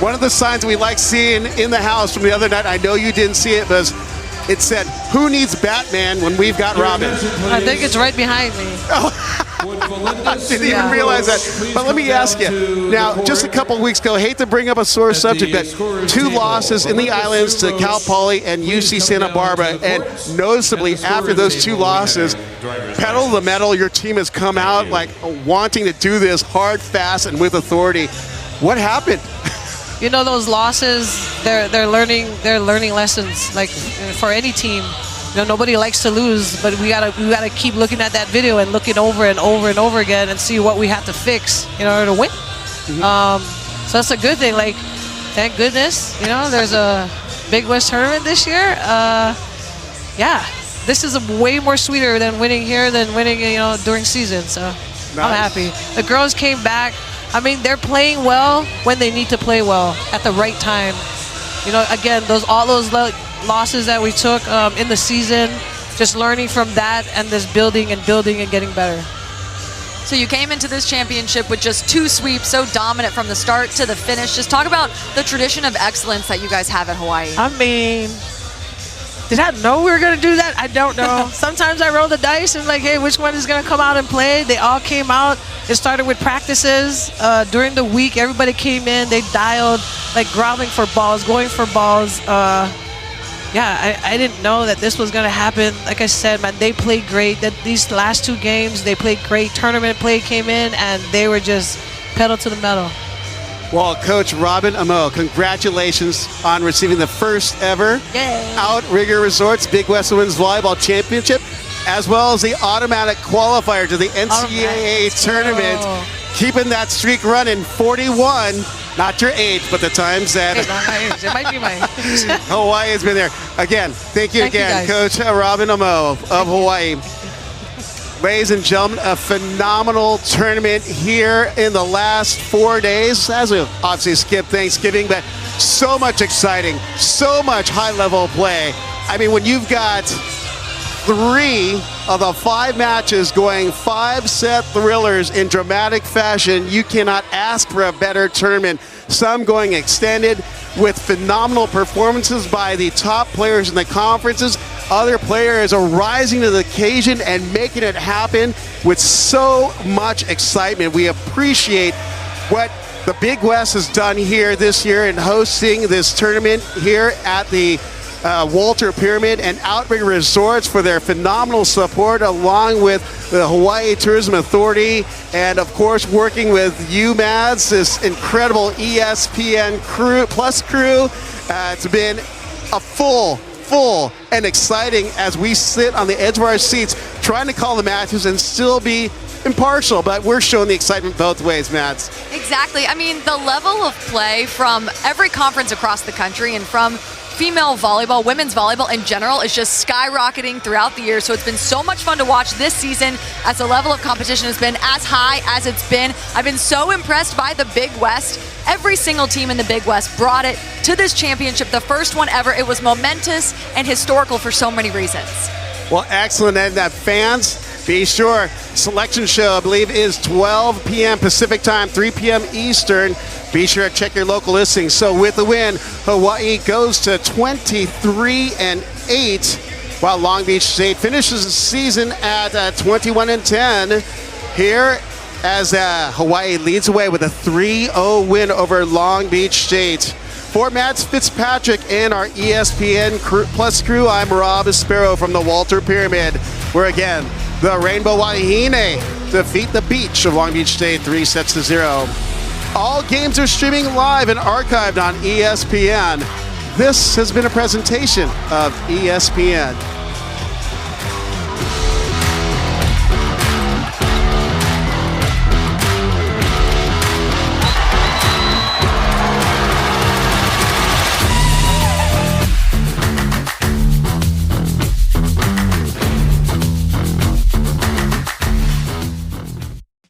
one of the signs we like seeing in the house from the other night, I know you didn't see it, was it said, "Who needs Batman when we've got Robin?"
I think it's right behind me.
I didn't even realize that. But let me ask you, now, just a couple of weeks ago, hate to bring up a sore subject, but 2 losses in the islands to Cal Poly and UC Santa Barbara, and noticeably after those 2 losses, pedal to the metal, your team has come out like wanting to do this hard, fast, and with authority. What happened?
You know, those losses, they're learning lessons. Like for any team, you know, nobody likes to lose, but we gotta keep looking at that video and looking over and over and over again and see what we have to fix in order to win. So that's a good thing. Like, thank goodness, you know, there's a Big West tournament this year. Yeah, this is way more sweeter than winning here than winning, you know, during season. So nice. I'm happy. The girls came back. I mean, they're playing well when they need to play well at the right time. You know, again, all those losses that we took in the season, just learning from that and this building and getting better.
So you came into this championship with just 2 sweeps, so dominant from the start to the finish. Just talk about the tradition of excellence that you guys have at Hawaii.
I mean, did I know we were going to do that? I don't know. Sometimes I roll the dice and like, hey, which one is going to come out and play? They all came out. It started with practices. During the week, everybody came in. They dialed, like grounding for balls, going for balls. Yeah, I didn't know that this was going to happen. Like I said, man, they played great. These last 2 games, they played great. Tournament play came in, and they were just pedal to the metal.
Well, Coach Robin Amo, congratulations on receiving the first ever Outrigger Resorts Big West Women's Volleyball Championship, as well as the automatic qualifier to the NCAA tournament, keeping that streak running. 41, not your age, but the times that
not my age. It might be my age.
Hawaii has been there. Again, thank you again, Coach Robin Amo of Hawaii. Ladies and gentlemen, a phenomenal tournament here in the last 4 days, as we obviously skip Thanksgiving, but so much exciting, so much high-level play. I mean, when you've got 3 of the 5 matches going 5-set thrillers in dramatic fashion, you cannot ask for a better tournament. Some going extended with phenomenal performances by the top players in the conferences. Other players are rising to the occasion and making it happen with so much excitement. We appreciate what the Big West has done here this year in hosting this tournament here at the Walter Pyramid and Outrigger Resorts for their phenomenal support, along with the Hawaii Tourism Authority, and of course working with UMads, this incredible ESPN crew. It's been a full and exciting as we sit on the edge of our seats trying to call the matches and still be impartial, but we're showing the excitement both ways, Mads.
Exactly. I mean, the level of play from every conference across the country and from female volleyball, women's volleyball in general is just skyrocketing throughout the year. So it's been so much fun to watch this season as the level of competition has been as high as it's been. I've been so impressed by the Big West. Every single team in the Big West brought it to this championship, the first one ever. It was momentous and historical for so many reasons.
Well, excellent. And that fans, be sure selection show, I believe, is 12 p.m. Pacific time, 3 p.m. Eastern. Be sure to check your local listings. So with the win, Hawaii goes to 23-8, while Long Beach State finishes the season at 21-10. Here, as Hawaii leads away with a 3-0 win over Long Beach State. For Matt Fitzpatrick and our ESPN Plus crew, I'm Rob Sparrow from the Walter Pyramid, where again, the Rainbow Wahine defeat the Beach of Long Beach State 3-0. All games are streaming live and archived on ESPN. This has been a presentation of ESPN.